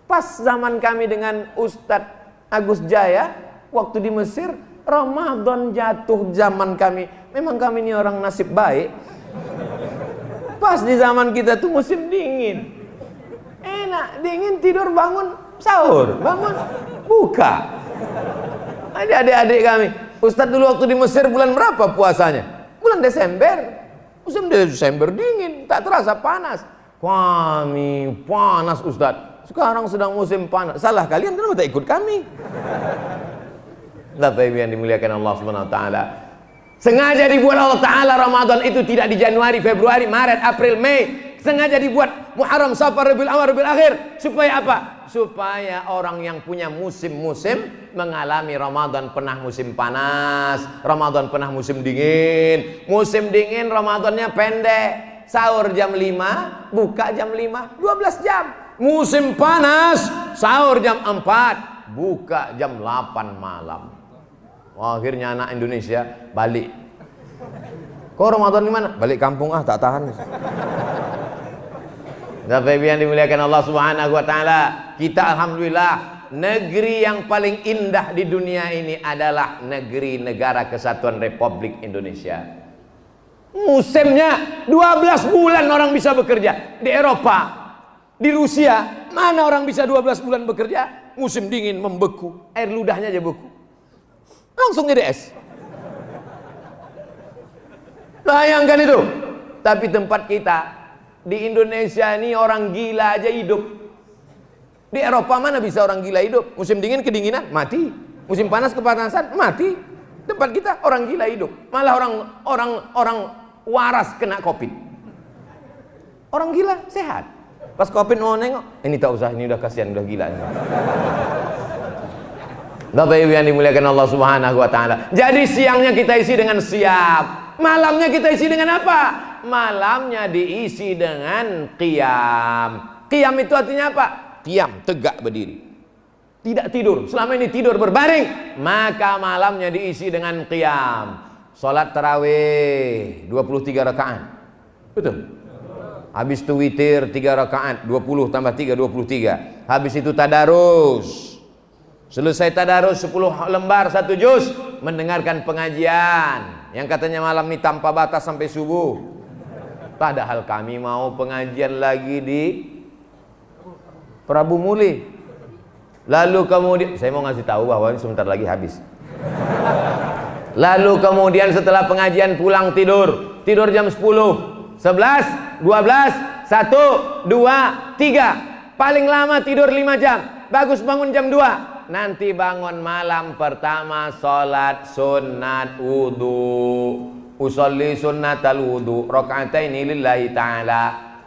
Pas zaman kami dengan Ustadz Agus Jaya waktu di Mesir, Ramadan jatuh zaman kami. Memang kami ini orang nasib baik. Pas di zaman kita tuh musim dingin, enak, dingin, tidur, bangun, sahur, bangun, buka. Ada adik-adik kami, Ustadz dulu waktu di Mesir bulan berapa puasanya? Bulan Desember. Musim Desember dingin, tak terasa panas. Kami panas Ustadz. Sekarang sedang musim panas. Salah kalian, kenapa tak ikut kami? Bapak Ibu yang dimuliakan Allah Subhanahu wa taala. Sengaja dibuat Allah Ta'ala Ramadan itu tidak di Januari, Februari, Maret, April, Mei. Sengaja dibuat Muharram, Safar, Rabiul Awal, Rabiul Akhir. Supaya apa? Supaya orang yang punya musim-musim mengalami Ramadan pernah musim panas, Ramadan pernah musim dingin. Musim dingin Ramadannya pendek, sahur jam 5, buka jam 5, 12 jam. Musim panas, sahur jam 4, buka jam 8 malam. Akhirnya anak Indonesia balik. Kok Ramadan di mana? Balik kampung, tak tahan. Bapak Ibu yang dimuliakan Allah Subhanahu wa taala, kita alhamdulillah negeri yang paling indah di dunia ini adalah negeri negara kesatuan Republik Indonesia. Musimnya 12 bulan orang bisa bekerja. Di Eropa, di Rusia, mana orang bisa 12 bulan bekerja? Musim dingin membeku, air ludahnya aja beku. Langsung jadi es. Bayangkan itu. Tapi tempat kita di Indonesia ini orang gila aja hidup. Di Eropa mana bisa orang gila hidup? Musim dingin kedinginan, mati. Musim panas kepanasan, mati. Tempat kita orang gila hidup. Malah orang waras kena Covid. Orang gila sehat. Pas Covid mau nengok, ini tak usah, ini udah kasihan, udah gila. Bapak Ibu yang dimuliakan Allah Subhanahu wa taala. Jadi siangnya kita isi dengan siap. Malamnya kita isi dengan apa? Malamnya diisi dengan qiyam. Qiyam itu artinya apa? Qiyam, tegak berdiri. Tidak tidur. Selama ini tidur berbaring, maka malamnya diisi dengan qiyam. Salat tarawih 23 rakaat. Betul? Habis itu witir 3 rakaat, 20 tambah 3 23. Habis itu tadarus. Selesai tadarus 10 lembar 1 juz, mendengarkan pengajian yang katanya malam ini tanpa batas sampai subuh. Padahal kami mau pengajian lagi di Prabu Muli. Lalu kemudian saya mau ngasih tahu bahwa ini sebentar lagi habis. Lalu kemudian setelah pengajian pulang tidur jam 10, 11, 12, 1, 2, 3. Paling lama tidur 5 jam. Bagus bangun jam 2. Nanti bangun malam pertama sholat sunat wudu. Usolli sunnatal wudu raka'ataini lillahi ta'ala.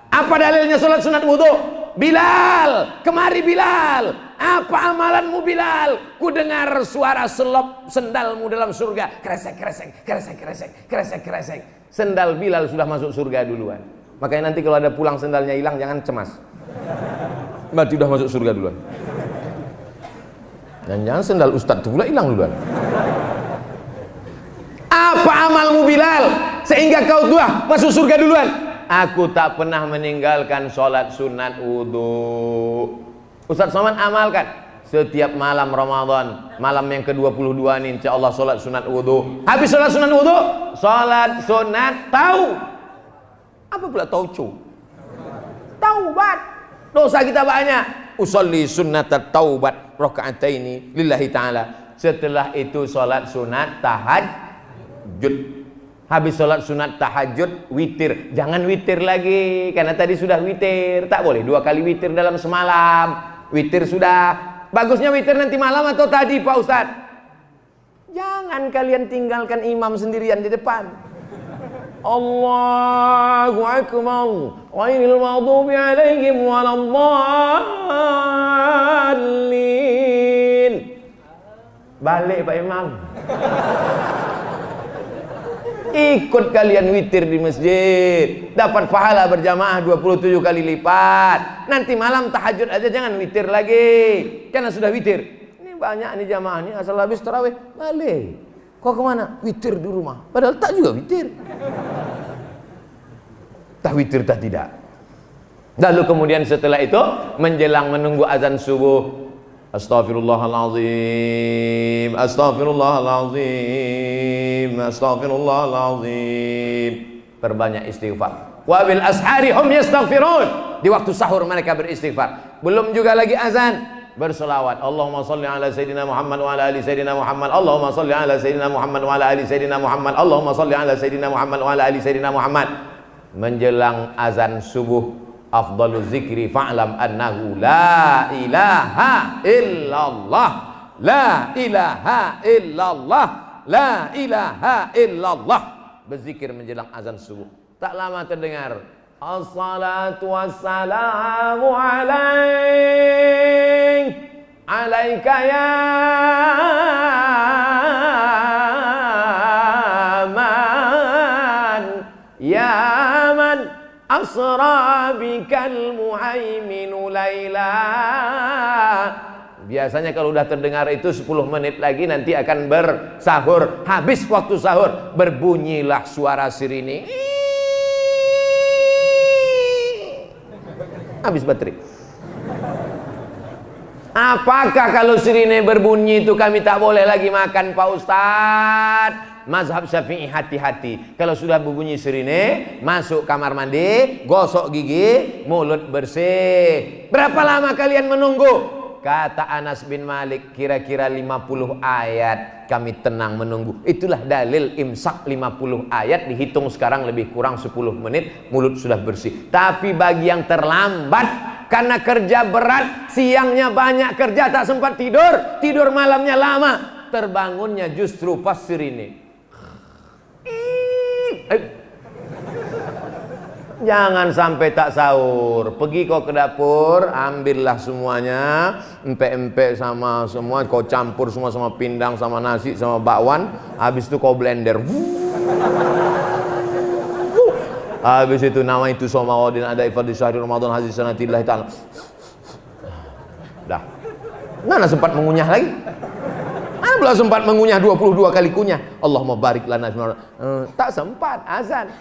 Apa dalilnya sholat sunat wudu? Bilal, kemari Bilal. Apa amalanmu Bilal? Ku dengar suara selop sendalmu dalam surga. Kresek, kresek, kresek, kresek, kresek, kresek. Sendal Bilal sudah masuk surga duluan. Makanya nanti kalau ada pulang sendalnya hilang jangan cemas. Berarti sudah masuk surga duluan. Dan jangan sendal Ustadz itu pula hilang duluan. Apa amalmu Bilal sehingga kau tua masuk surga duluan? Aku tak pernah meninggalkan sholat sunat wudhu. Ustadz Somad amalkan setiap malam Ramadan, malam yang ke-22 ini insya Allah sholat sunat wudhu. Habis sholat sunat wudhu, sholat sunat tahu. Apa pula tauco? Taubat. Dosa kita banyak. usolli sunnatat taubat rakaataini lillahi ta'ala. Setelah itu sholat sunat tahajud. Habis sholat sunat tahajud, witir. Jangan witir lagi, karena tadi sudah witir. Tak boleh 2 kali witir dalam semalam. Witir sudah. Bagusnya witir nanti malam atau tadi Pak Ustadz? Jangan kalian tinggalkan imam sendirian di depan. Allahu akbar. Ghairil maghdubi alaihim waladdallin. Balik Pak Imam. Ikut kalian witir di masjid, dapat pahala berjamaah 27 kali lipat. Nanti malam tahajud aja, jangan witir lagi, karena sudah witir. Ini banyak nih jamaah nih, asal habis tarawih balik. Kok kemana? Witir di rumah, padahal tak juga witir. Tak witir tak tidak. Lalu kemudian setelah itu menjelang menunggu azan subuh, astaghfirullahalazim, astaghfirullahalazim, astaghfirullahalazim. Perbanyak istighfar. Wa bil ashari hum yastaghfirun. Di waktu sahur mereka beristighfar. Belum juga lagi azan, berselawat. Allahumma salli ala sayyidina Muhammad wa ala ali sayyidina Muhammad. Allahumma salli ala sayyidina Muhammad wa ala ali sayyidina Muhammad. Allahumma salli ala sayyidina Muhammad wa ala ali sayyidina Muhammad. Menjelang azan subuh, afdalu zikri fa'lam annahu la ilaha illallah, la ilaha illallah, la ilaha illallah. Berzikir menjelang azan subuh. Tak lama terdengar as-salatu wassalamu alaik, alaika ya man, ya man asra bikal muhaiminu laila. Biasanya kalau udah terdengar itu 10 menit lagi nanti akan bersahur. Habis waktu sahur, berbunyilah suara sirine. Habis baterai. Apakah kalau sirine berbunyi itu kami tak boleh lagi makan Pak Ustadz? Mazhab Syafi'i hati-hati. Kalau sudah berbunyi sirine, masuk kamar mandi, gosok gigi, mulut bersih. Berapa lama kalian menunggu? Kata Anas bin Malik, kira-kira 50 ayat kami tenang menunggu. Itulah dalil imsak 50 ayat, dihitung sekarang lebih kurang 10 menit, mulut sudah bersih. Tapi bagi yang terlambat, karena kerja berat, siangnya banyak kerja, tak sempat tidur, tidur malamnya lama, terbangunnya justru pas sirine. Jangan sampai tak sahur. Pergi kau ke dapur, ambillah semuanya, empek-empek sama semua, kau campur semua sama pindang, sama nasi, sama bakwan. Habis itu kau blender. Habis itu nama itu somawadin ada ifadhi syahri Ramadan haji sanatillahi ta'ala. Dah. Mana sempat mengunyah lagi? Mana pula sempat mengunyah 22 kali kunyah. Allahumma barik lana. Tak sempat azan.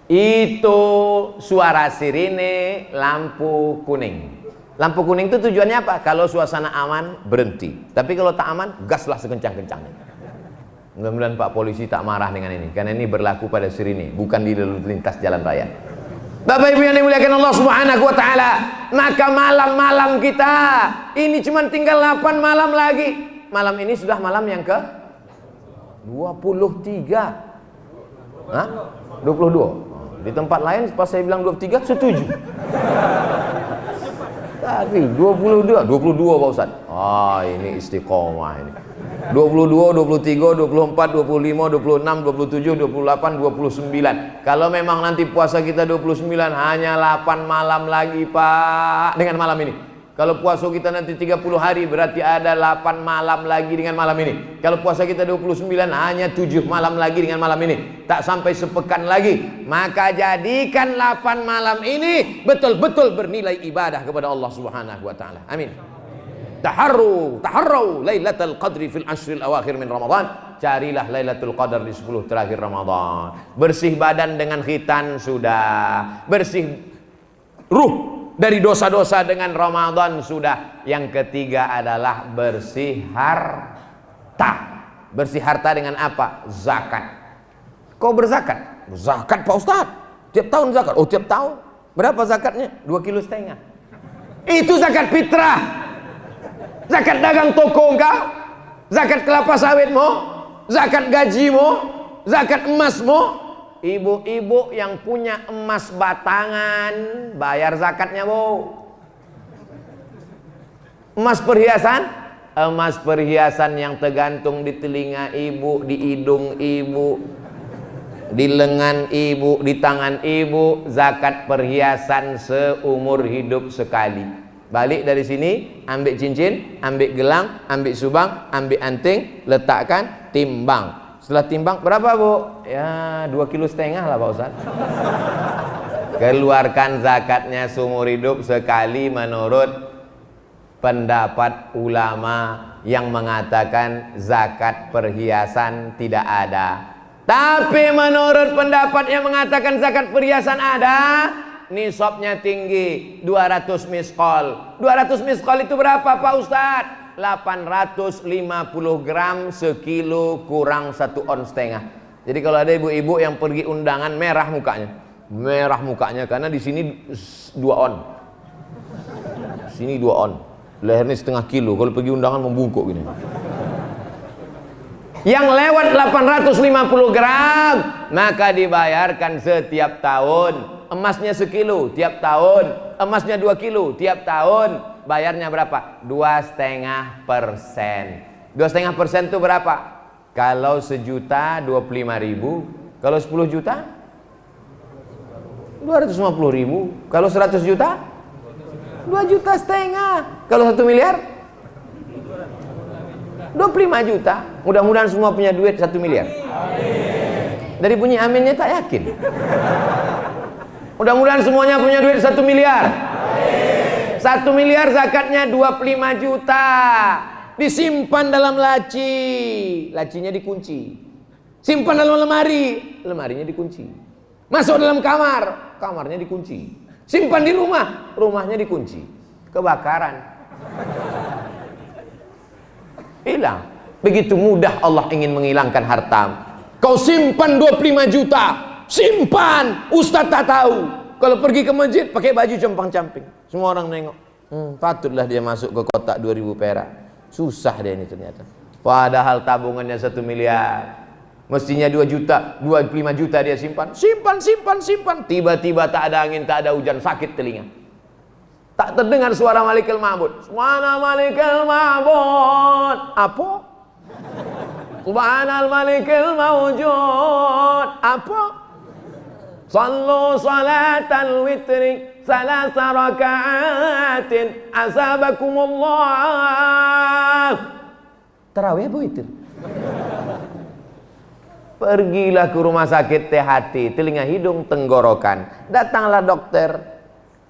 Itu suara sirine lampu kuning. Lampu kuning itu tujuannya apa? Kalau suasana aman, berhenti. Tapi kalau tak aman, gaslah sekencang-kencangnya. Mudah-mudahan Pak Polisi tak marah dengan ini, karena ini berlaku pada sirine, bukan di lalu lintas jalan raya. Bapak Ibu yang dimuliakan Allah Subhanahu wa taala, maka malam-malam kita ini cuma tinggal 8 malam lagi. Malam ini sudah malam yang ke 23. Hah? 22. Di tempat lain pas saya bilang 23 setuju. Tapi 22 Pak Ustaz. Ah, ini istiqomah ini. 22, 23, 24, 25, 26, 27, 28, 29. Kalau memang nanti puasa kita 29, hanya 8 malam lagi Pak dengan malam ini. Kalau puasa kita nanti 30 hari, berarti ada 8 malam lagi dengan malam ini. Kalau puasa kita 29, hanya 7 malam lagi dengan malam ini. Tak sampai sepekan lagi. Maka jadikan 8 malam ini betul-betul bernilai ibadah kepada Allah Subhanahu wa taala. Amin. Taharru Lailatul Qadri fil ashril awakhir min Ramadan. Carilah Lailatul Qadar di 10 terakhir Ramadan. Bersih badan dengan khitan sudah. Bersih ruh dari dosa-dosa dengan Ramadan sudah. Yang ketiga adalah bersih harta. Bersih harta dengan apa? Zakat. Kau berzakat? Zakat Pak Ustadz. Tiap tahun zakat? Oh tiap tahun. Berapa zakatnya? 2,5 kilo. Itu zakat fitrah. Zakat dagang toko engkau, zakat kelapa sawitmu, zakat gajimu, zakat emasmu. Ibu-ibu yang punya emas batangan bayar zakatnya, Bu. Emas perhiasan, emas perhiasan yang tergantung di telinga ibu, di hidung ibu, di lengan ibu, di tangan ibu, zakat perhiasan seumur hidup sekali. Balik dari sini, ambil cincin, ambil gelang, ambil subang, ambil anting, letakkan, timbang. Setelah timbang, berapa, Bu? Ya 2,5 kilo lah, Pak Ustaz. Keluarkan zakatnya seumur hidup sekali menurut pendapat ulama yang mengatakan zakat perhiasan tidak ada. Tapi menurut pendapat yang mengatakan zakat perhiasan ada, nisabnya tinggi, 200 miskol. 200 miskol itu berapa, Pak Ustadz? 850 gram sekilo kurang 1,5 ons. Jadi kalau ada ibu-ibu yang pergi undangan, merah mukanya karena di sini 2 on, sini 2 on, lehernya 0,5 kilo. Kalau pergi undangan membungkuk gini. Yang lewat 850 gram maka dibayarkan setiap tahun. Emasnya 1 kilo tiap tahun, emasnya 2 kilo tiap tahun. Bayarnya berapa? 2,5%. 2,5% itu berapa? Kalau 1.000.000 25.000. Kalau 10 juta 250.000. Kalau 100 juta 2,5 juta. Kalau 1 miliar 25 juta. Mudah-mudahan semua punya duit 1 miliar. Dari bunyi aminnya tak yakin. Mudah-mudahan semuanya punya duit 1 miliar. 1 miliar zakatnya 25 juta. Disimpan dalam laci, lacinya dikunci. Simpan dalam lemari, lemarinya dikunci. Masuk dalam kamar, kamarnya dikunci. Simpan di rumah, rumahnya dikunci. Kebakaran, hilang. Begitu mudah Allah ingin menghilangkan hartamu. Kau simpan 25 juta, simpan. Ustaz tak tahu. Kalau pergi ke masjid pakai baju compang-camping, semua orang nengok. Patutlah dia masuk ke kotak 2.000 perak. Susah dia ini ternyata. Padahal tabungannya 1 miliar. Mestinya 2 juta, 25 juta dia simpan. Simpan. Tiba-tiba tak ada angin, tak ada hujan, sakit telinga. Tak terdengar suara Malikul Ma'bud. Subhana Malikul Ma'bud. Apa? Subhanal Malikul Mawjud. Apa? Sallu salatal witri salasa raka'atin asabakumullah. Tarawih apa itu? Pergilah ke rumah sakit THT, telinga hidung tenggorokan. Datanglah dokter.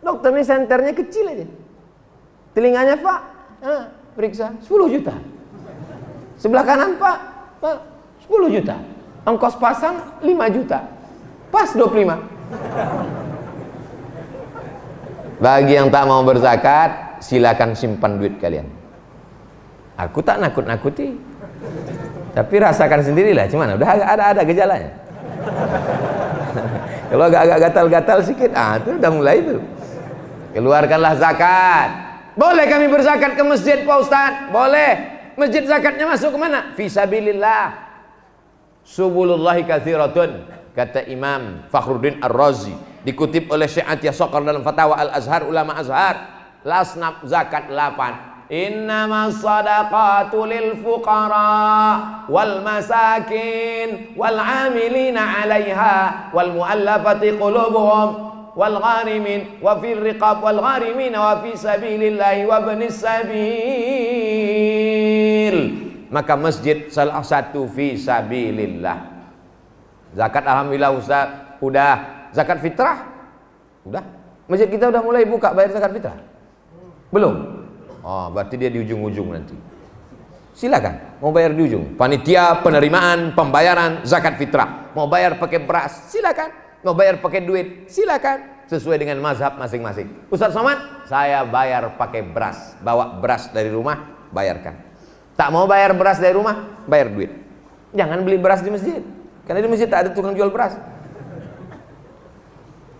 Dokter ini senternya kecil aja. Telinganya, Pak, periksa 10 juta. Sebelah kanan, Pak 10 juta. Ongkos pasang 5 juta. Pas 25. Bagi yang tak mau berzakat, silakan simpan duit kalian. Aku tak nakut-nakuti, tapi rasakan sendirilah. Cuman udah ada gejalanya. Kalau agak gatal-gatal sedikit, itu udah mulai itu. Keluarkanlah zakat. Boleh kami berzakat ke masjid, Pak Ustaz? Boleh. Masjid zakatnya masuk ke mana? Fisabilillah. Subulullahi katsiratun. Kata Imam Fakhruddin Ar-Razi, dikutip oleh Syekh Atiyah Saqar dalam Fatwa Al-Azhar, ulama Azhar. Lasnab zakat 8. Innamas sadaqatu lil fuqara wal masakin wal amilina 'alaiha wal mu'allafati qulubuhum wal gharimin wa fil riqab wal gharimin wa fi sabilillahi wa ibnis sabil. Maka masjid salah satu fi sabilillah. Zakat alhamdulillah Ustaz, udah. Zakat fitrah? Udah. Masjid kita udah mulai buka bayar zakat fitrah? Belum? Oh, berarti dia di ujung-ujung nanti. Silakan, mau bayar di ujung. Panitia penerimaan pembayaran zakat fitrah. Mau bayar pakai beras? Silakan. Mau bayar pakai duit? Silakan. Sesuai dengan mazhab masing-masing. Ustaz Somad, saya bayar pakai beras. Bawa beras dari rumah, bayarkan. Tak mau bayar beras dari rumah, bayar duit. Jangan beli beras di masjid. Karena di masjid tak ada tukang jual beras.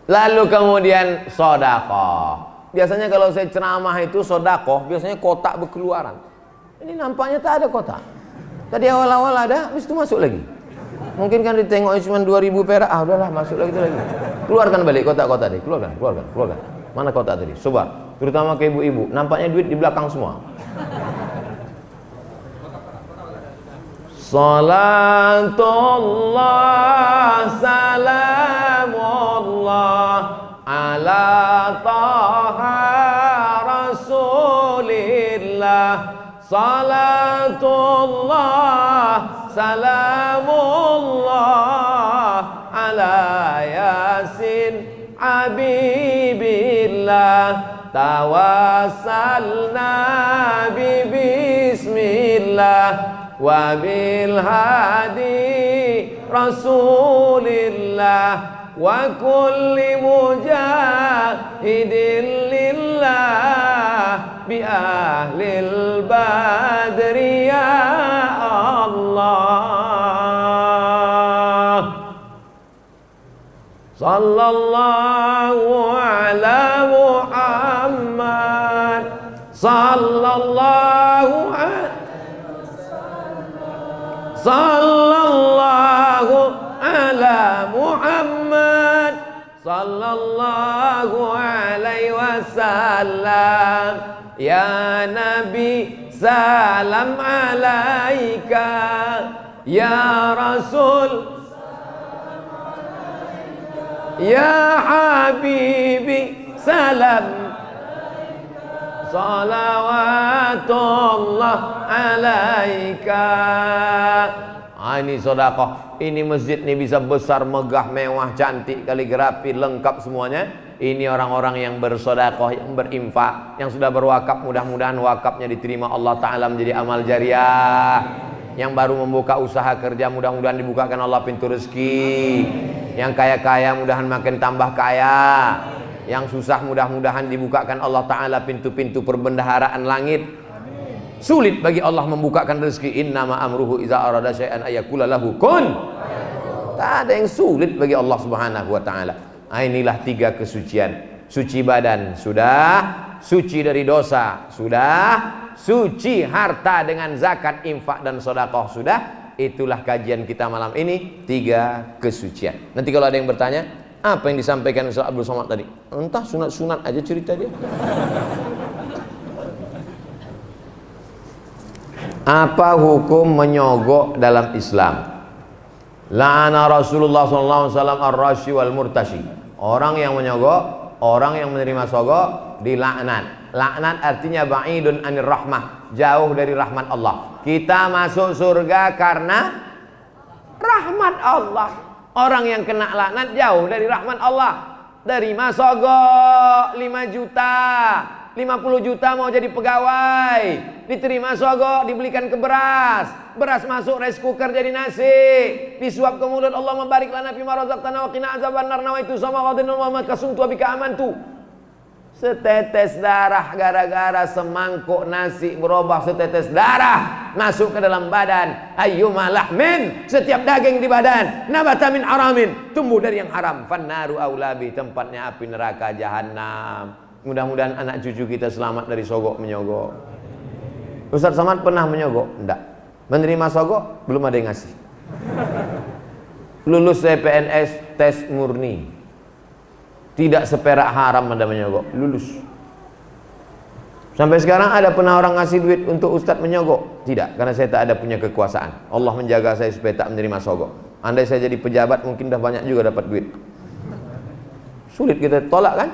Lalu kemudian sedekah. Biasanya kalau saya ceramah itu sodakoh, biasanya kotak berkeluaran. Ini nampaknya tak ada kotak. Tadi awal-awal ada, habis itu masuk lagi. Mungkin kan ditengok cuma 2.000 perak, udahlah masuk lagi itu lagi. Keluarkan balik kotak-kotak tadi, keluarkan. Mana kotak tadi? Coba, terutama ke ibu-ibu, nampaknya duit di belakang semua. Salatullah salamullah ala taha rasulillah. Salatullah salamullah ala yasin habibillah. Tawassalna bismillah wa bil hadi rasulillah wa kulli mujahidin lillah bi ahlil badri ya Allah. Sallallahu ala Muhammad, sallallahu ala Muhammad, sallallahu alaihi wasallam. Ya Nabi salam alaika, ya Rasul ya Habibi salam. Salawatullah alaika. Ini sedekah. Ini masjid ini bisa besar, megah, mewah, cantik, kaligrafi, lengkap semuanya. Ini orang-orang yang bersedekah, yang berinfak, yang sudah berwakaf. Mudah-mudahan wakafnya diterima Allah Ta'ala menjadi amal jariah. Yang baru membuka usaha kerja, mudah-mudahan dibukakan Allah pintu rezeki. Yang kaya-kaya mudahan makin tambah kaya. Yang susah mudah-mudahan dibukakan Allah Ta'ala pintu-pintu perbendaharaan langit. Sulit bagi Allah membukakan rezeki. Innama amruhu iza arada syai'an ayakula lahu kun. Tak ada yang sulit bagi Allah Subhanahu wa Ta'ala. Inilah 3 kesucian. Suci badan sudah, suci dari dosa sudah, suci harta dengan zakat, infak dan sedekah sudah. Itulah kajian kita malam ini, 3 kesucian. Nanti kalau ada yang bertanya, apa yang disampaikan Ustaz Abdul Somad tadi? Entah sunat-sunat aja cerita dia. Apa hukum menyogok dalam Islam? La'ana Rasulullah SAW ar-rashi wal murtashi. Orang yang menyogok, orang yang menerima sogok dilaknat. Laknat artinya ba'idun anir rahmah, jauh dari rahmat Allah. Kita masuk surga karena rahmat Allah. Orang yang kena laknat jauh dari rahmat Allah. Terima sogok 5 juta, 50 juta mau jadi pegawai, diterima sogok, dibelikan ke beras, beras masuk rice cooker jadi nasi, disuap ke mulut, Allah membarik lana fima razaqtana wa qina azabannar, nawaitu samawati wa ma kasumtu bika amantu. Setetes darah gara-gara semangkuk nasi berubah setetes darah masuk ke dalam badan. Ayyuma lahmin, setiap daging di badan, nabata min haramin, tumbuh dari yang haram, fannaru aulabi, tempatnya api neraka jahanam. Mudah-mudahan anak cucu kita selamat dari sogok menyogok. Ustaz Somad pernah menyogok? Enggak. Menerima sogok? Belum ada yang ngasih. Lulus CPNS tes murni, tidak seperak haram ada menyogok, lulus. Sampai sekarang ada pernah orang ngasih duit untuk ustadz menyogok? Tidak, karena saya tak ada punya kekuasaan. Allah menjaga saya supaya tak menerima sogok. Andai saya jadi pejabat mungkin dah banyak juga dapat duit. Sulit kita tolak kan?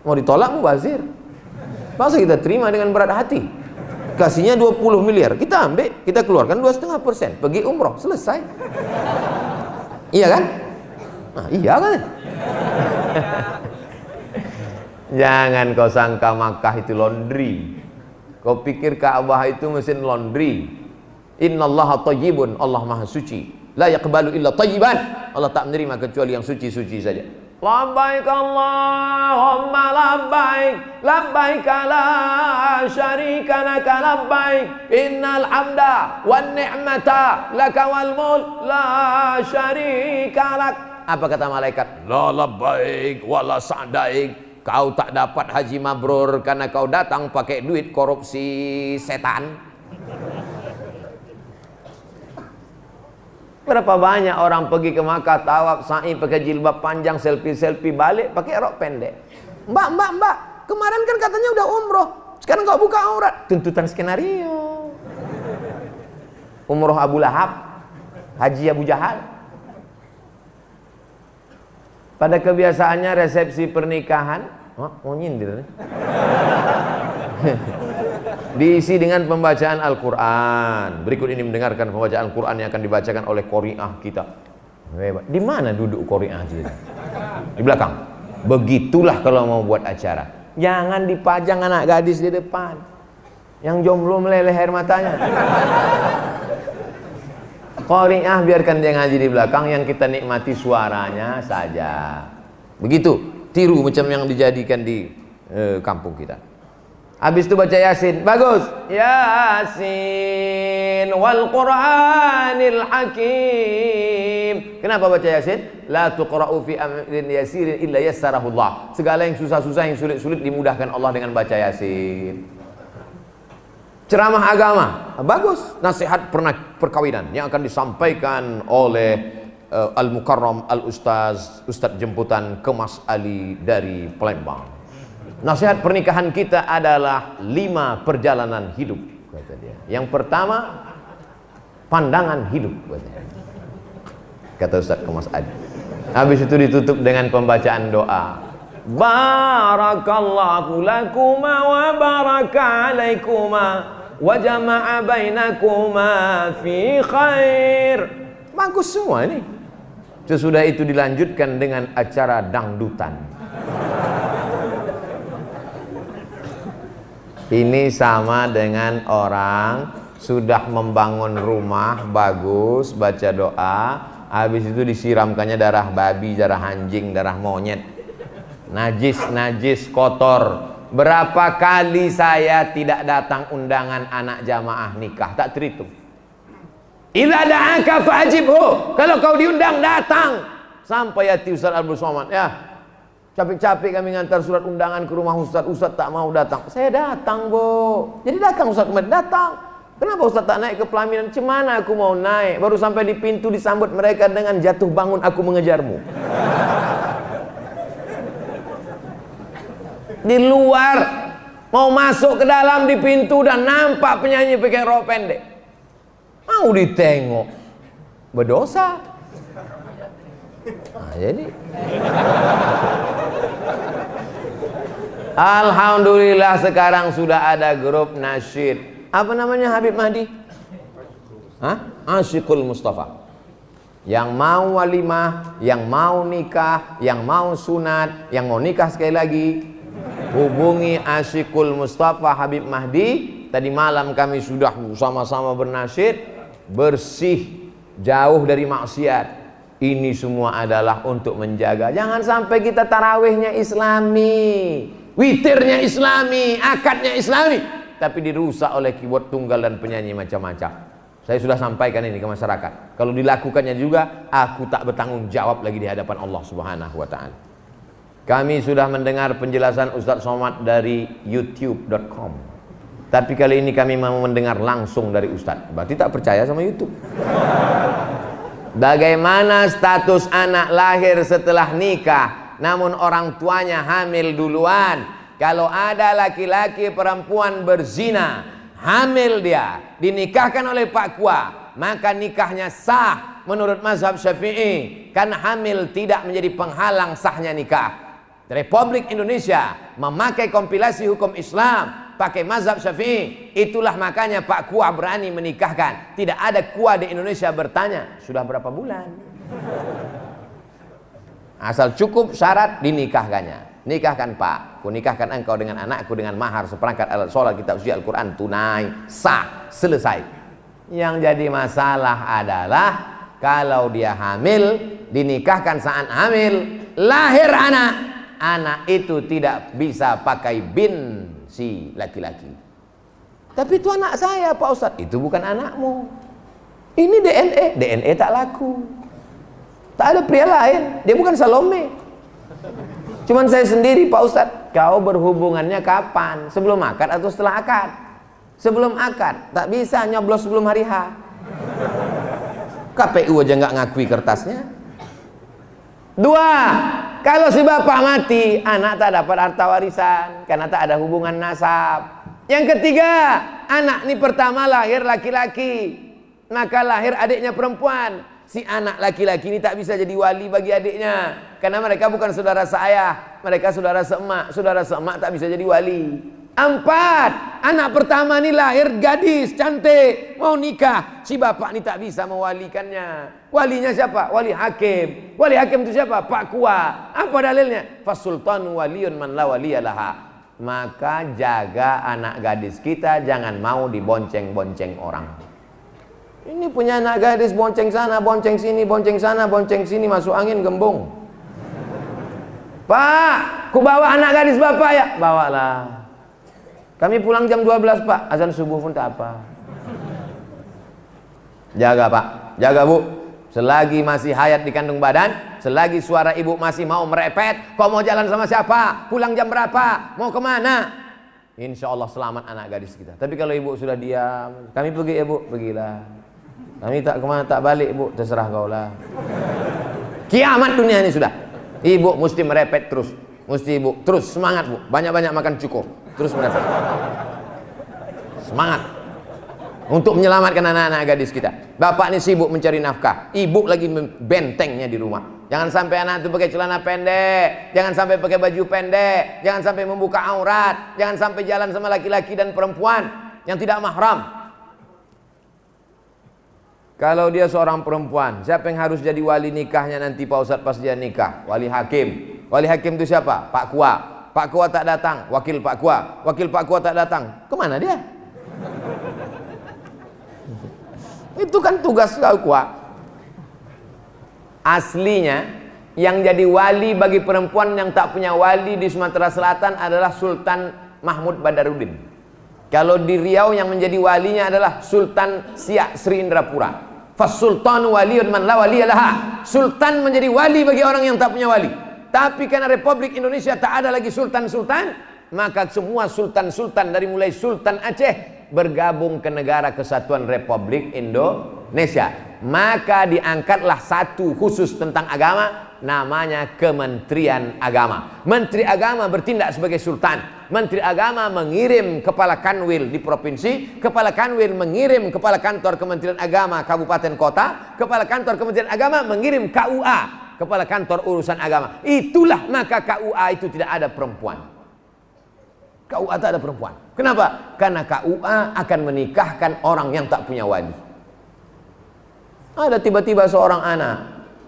Mau ditolak mubazir. Masa kita terima dengan berat hati? Kasihnya 20 miliar, kita ambil, kita keluarkan 2,5%, pergi umroh, selesai. Iya kan? Nah, iya kan? Jangan kau sangka Makkah itu laundry. Kau pikir Ka'bah itu mesin laundry. Innallaha thayyibun, Allah Maha suci. La yaqbalu illa thayyiban. Allah tak menerima kecuali yang suci-suci saja. Labbaik Allahumma labbaik, labbaik la syarika laka labbaik, innal hamda wan ni'mata laka wal mulk la syarika lak. Apa kata malaikat? La labbaik wa la sa'daik, kau tak dapat haji mabrur karena kau datang pakai duit korupsi setan. Berapa banyak orang pergi ke Makkah, tawaf, sa'i, pakai jilbab panjang, selfie-selfie, balik pakai rok pendek. Mbak, kemarin kan katanya udah umroh, sekarang kau buka aurat. Tuntutan skenario. Umroh Abu Lahab, haji Abu Jahal. Pada kebiasaannya resepsi pernikahan, mau nyindir nih. Diisi dengan pembacaan Al-Quran. Berikut ini mendengarkan pembacaan Al-Quran yang akan dibacakan oleh qori'ah kita. Di mana duduk qori'ah kita? Di belakang. Begitulah kalau mau buat acara. Jangan dipajang anak gadis di depan. Yang jomblo meleleh air matanya. Qori'ah biarkan dia ngaji di belakang, yang kita nikmati suaranya saja. Begitu, tiru macam yang dijadikan di kampung kita. Habis itu baca Yasin, bagus. Yasin wal Qur'anil Hakim. Kenapa baca Yasin? La tuqra'u fi amrin yasirin illa yassarahullah. Segala yang susah-susah, yang sulit-sulit dimudahkan Allah dengan baca Yasin. Ceramah agama, bagus. Nasihat perkawinan yang akan disampaikan oleh Al-Mukarram Al-Ustaz jemputan Kemas Ali dari Palembang. Nasihat pernikahan kita adalah 5 perjalanan hidup, kata dia. Yang pertama, pandangan hidup, kata Ustaz Kemas Ali. Habis itu ditutup dengan pembacaan doa. Barakallahu lakuma wa baraka alaikuma wa jama'a bainakuma fi khair. Bagus semua ini. Sesudah itu dilanjutkan dengan acara dangdutan. Ini sama dengan orang sudah membangun rumah bagus, baca doa, habis itu disiramkannya darah babi, darah anjing, darah monyet, najis, kotor. Berapa kali saya tidak datang undangan anak jamaah nikah, tak terhitung. Idza da'aka fa'ajibhu, kalau kau diundang datang. Sampai hati Ustaz Abdul Somad, ya capek-capek kami ngantar surat undangan ke rumah Ustaz tak mau datang. Saya datang, Bu. Jadi datang Ustaz kemarin, datang. Kenapa Ustaz tak naik ke pelaminan? Cemana aku mau naik? Baru sampai di pintu disambut mereka dengan jatuh bangun aku mengejarmu. Di luar mau masuk ke dalam, di pintu dan nampak penyanyi pakai rok pendek. Mau ditengok, berdosa. Nah, jadi alhamdulillah sekarang sudah ada grup nasyid. Apa namanya Habib Mahdi? Asyikul Mustafa. Yang mau walimah, yang mau nikah, yang mau sunat, yang mau nikah sekali lagi, hubungi Asyikul Mustafa Habib Mahdi. Tadi malam kami sudah sama-sama bernasyid, bersih, jauh dari maksiat. Ini semua adalah untuk menjaga. Jangan sampai kita tarawihnya Islami, witirnya Islami, akadnya Islami, tapi dirusak oleh keyboard tunggal dan penyanyi macam-macam. Saya sudah sampaikan ini ke masyarakat. Kalau dilakukannya juga, aku tak bertanggung jawab lagi di hadapan Allah Subhanahu wa Ta'ala. Kami sudah mendengar penjelasan Ustaz Somad dari youtube.com, tapi kali ini kami mau mendengar langsung dari Ustaz. Berarti tak percaya sama YouTube. Bagaimana status anak lahir setelah nikah namun orang tuanya hamil duluan? Kalau ada laki-laki perempuan berzina, hamil dia, dinikahkan oleh Pak Kua, maka nikahnya sah menurut mazhab Syafi'i, karena hamil tidak menjadi penghalang sahnya nikah. Republik Indonesia memakai kompilasi hukum Islam, pakai mazhab Syafi'i. Itulah makanya Pak Kua berani menikahkan. Tidak ada Kua di Indonesia bertanya, sudah berapa bulan? Asal cukup syarat dinikahkannya. Nikahkan Pak, ku nikahkan engkau dengan anakku dengan mahar seperangkat alat sholat, kitab suci, Al-Quran, tunai, sah, selesai. Yang jadi masalah adalah kalau dia hamil, dinikahkan saat hamil, lahir anak itu tidak bisa pakai bin si laki-laki. Tapi itu anak saya Pak Ustadz. Itu bukan anakmu. Ini DNA tak laku. Tak ada pria lain. Dia bukan Salome. Cuman saya sendiri, Pak Ustadz, kau berhubungannya kapan? Sebelum akad atau setelah akad? Sebelum akad, tak bisa nyoblos sebelum hari H. KPU aja nggak ngakui kertasnya. 2, kalau si bapak mati, anak tak dapat harta warisan karena tak ada hubungan nasab. Yang ketiga, anak ini pertama lahir laki-laki, maka lahir adiknya perempuan. Si anak laki-laki ini tak bisa jadi wali bagi adiknya karena mereka bukan saudara seayah, mereka saudara seemak. Saudara seemak tak bisa jadi wali. 4, anak pertama ini lahir gadis cantik, mau nikah, si bapak ini tak bisa mewalikannya. Walinya siapa? Wali hakim. Wali hakim itu siapa? Pak Kua. Apa dalilnya? Fasultanu waliyun man la waliyalaha. Maka jaga anak gadis kita, jangan mau dibonceng-bonceng orang. Ini punya anak gadis, bonceng sana, bonceng sini, bonceng sana, bonceng sini, masuk angin gembung. Pak, ku bawa anak gadis bapak ya? Bawalah. Kami pulang jam 12 Pak, azan subuh pun tak apa. Jaga Pak, jaga Bu. Selagi masih hayat di kandung badan, selagi suara ibu masih mau merepet, kau mau jalan sama siapa? Pulang jam berapa? Mau kemana? Insya Allah selamat anak gadis kita. Tapi kalau ibu sudah diam, kami pergi ya Bu, pergilah. Kami tak kemana, tak balik Bu, terserah kau lah. Kiamat dunia ini sudah. Ibu mesti merepet terus. Mesti ibu terus semangat Bu, banyak-banyak makan cukup. Terus merepet. Semangat untuk menyelamatkan anak-anak gadis kita. Bapak ini sibuk mencari nafkah, ibu lagi bentengnya di rumah. Jangan sampai anak itu pakai celana pendek, jangan sampai pakai baju pendek, jangan sampai membuka aurat, jangan sampai jalan sama laki-laki dan perempuan yang tidak mahram. Kalau dia seorang perempuan, siapa yang harus jadi wali nikahnya nanti Pak Ustadz pas dia nikah? Wali hakim. Wali hakim itu siapa? Pak Kua. Pak Kua tak datang, wakil Pak Kua. Wakil Pak Kua tak datang, kemana dia? Itu kan tugas Pak Kua. Aslinya yang jadi wali bagi perempuan yang tak punya wali di Sumatera Selatan adalah Sultan Mahmud Badarudin. Kalau di Riau yang menjadi walinya adalah Sultan Siak Sri Indrapura. Fasultanu waliyun man la waliyalaha. Sultan menjadi wali bagi orang yang tak punya wali. Tapi karena Republik Indonesia tak ada lagi sultan-sultan, maka semua sultan-sultan dari mulai Sultan Aceh bergabung ke Negara Kesatuan Republik Indonesia. Maka diangkatlah satu khusus tentang agama, namanya Kementerian Agama. Menteri Agama bertindak sebagai sultan. Menteri Agama mengirim kepala kanwil di provinsi, kepala kanwil mengirim kepala kantor Kementerian Agama kabupaten kota, kepala kantor Kementerian Agama mengirim KUA, kepala kantor urusan agama. Itulah maka KUA itu tidak ada perempuan. KUA tak ada perempuan. Kenapa? Karena KUA akan menikahkan orang yang tak punya wali. Ada tiba-tiba seorang anak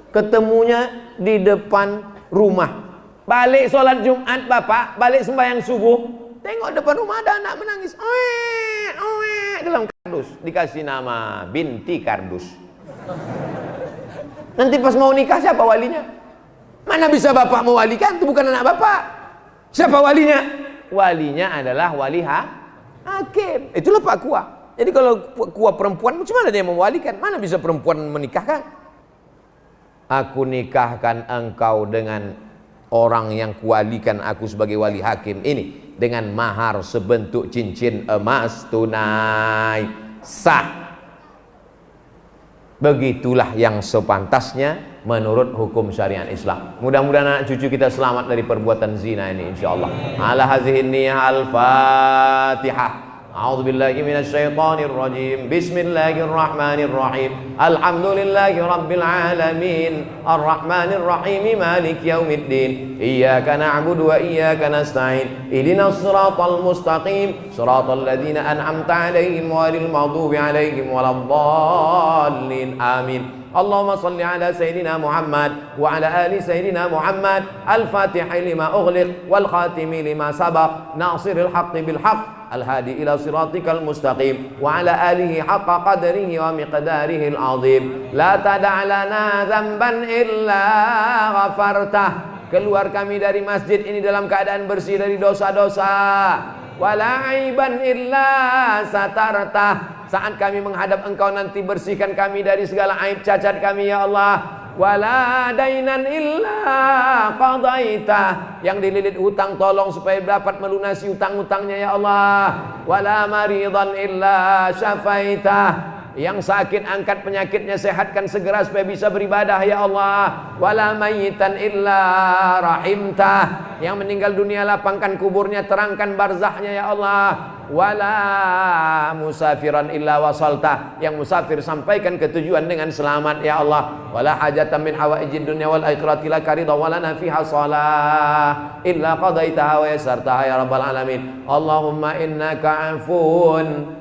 ketemunya di depan rumah. Balik sholat Jumat bapak, balik sembahyang subuh, tengok depan rumah ada anak menangis. Oe, oe, dalam kardus. Dikasih nama binti kardus. Nanti pas mau nikah siapa walinya? Mana bisa bapak mewalikan? Itu bukan anak bapak. Siapa walinya? Walinya adalah wali hakim. Itulah Pak Kua. Jadi kalau Kua perempuan, macam mana dia mewalikan? Mana bisa perempuan menikahkan? Aku nikahkan engkau dengan orang yang kualikan aku sebagai wali hakim ini dengan mahar sebentuk cincin emas tunai sah. Begitulah yang sepantasnya menurut hukum syariat Islam. Mudah-mudahan anak cucu kita selamat dari perbuatan zina ini insyaallah. Ala hazihi niyyah al-Fatihah. A'udzu billahi minasyaitonir rajim. Bismillahirrahmanirrahim. Alhamdulillahi rabbil alamin. Arrahmanir rahim. Maliki yaumiddin. Iyyaka na'budu wa iyyaka nasta'in. Ihdinas siratal mustaqim. Siratal ladzina an'amta 'alaihim ghairil maghdubi 'alaihim waladdallin. Amin. Allahumma salli ala Sayyidina Muhammad wa ala ali Sayyidina Muhammad. Al-Fatihi lima ughliq wal khatimi lima sabaq. Nasiril haqqi bil haqq. Al-hadi ila siratikal mustaqim wa ala alihi haqqa qadrihi wa miqdarihi al-azim. La tada'lana dzamban illa ghafartah. Keluar kami dari masjid ini dalam keadaan bersih dari dosa-dosa. Wala aiban illa satartah. Saat kami menghadap engkau nanti bersihkan kami dari segala aib cacat kami ya Allah. wala dainan illa qadaita, yang dililit hutang tolong supaya dapat melunasi hutang-hutangnya ya Allah, wala maridan illa syafaita, yang sakit angkat penyakitnya, sehatkan segera supaya bisa beribadah ya Allah, wala mayitan illa rahimtah, yang meninggal dunia lapangkan kuburnya, terangkan barzahnya ya Allah, wala musafiran illa wasaltah, yang musafir sampaikan ke tujuan dengan selamat ya Allah, wala hajatan min hawaijid dunya wal akhirati laka ridha wa lana fiha shalah illa qadaitaha wa yassartaha ya rabbal alamin. Allahumma innaka afun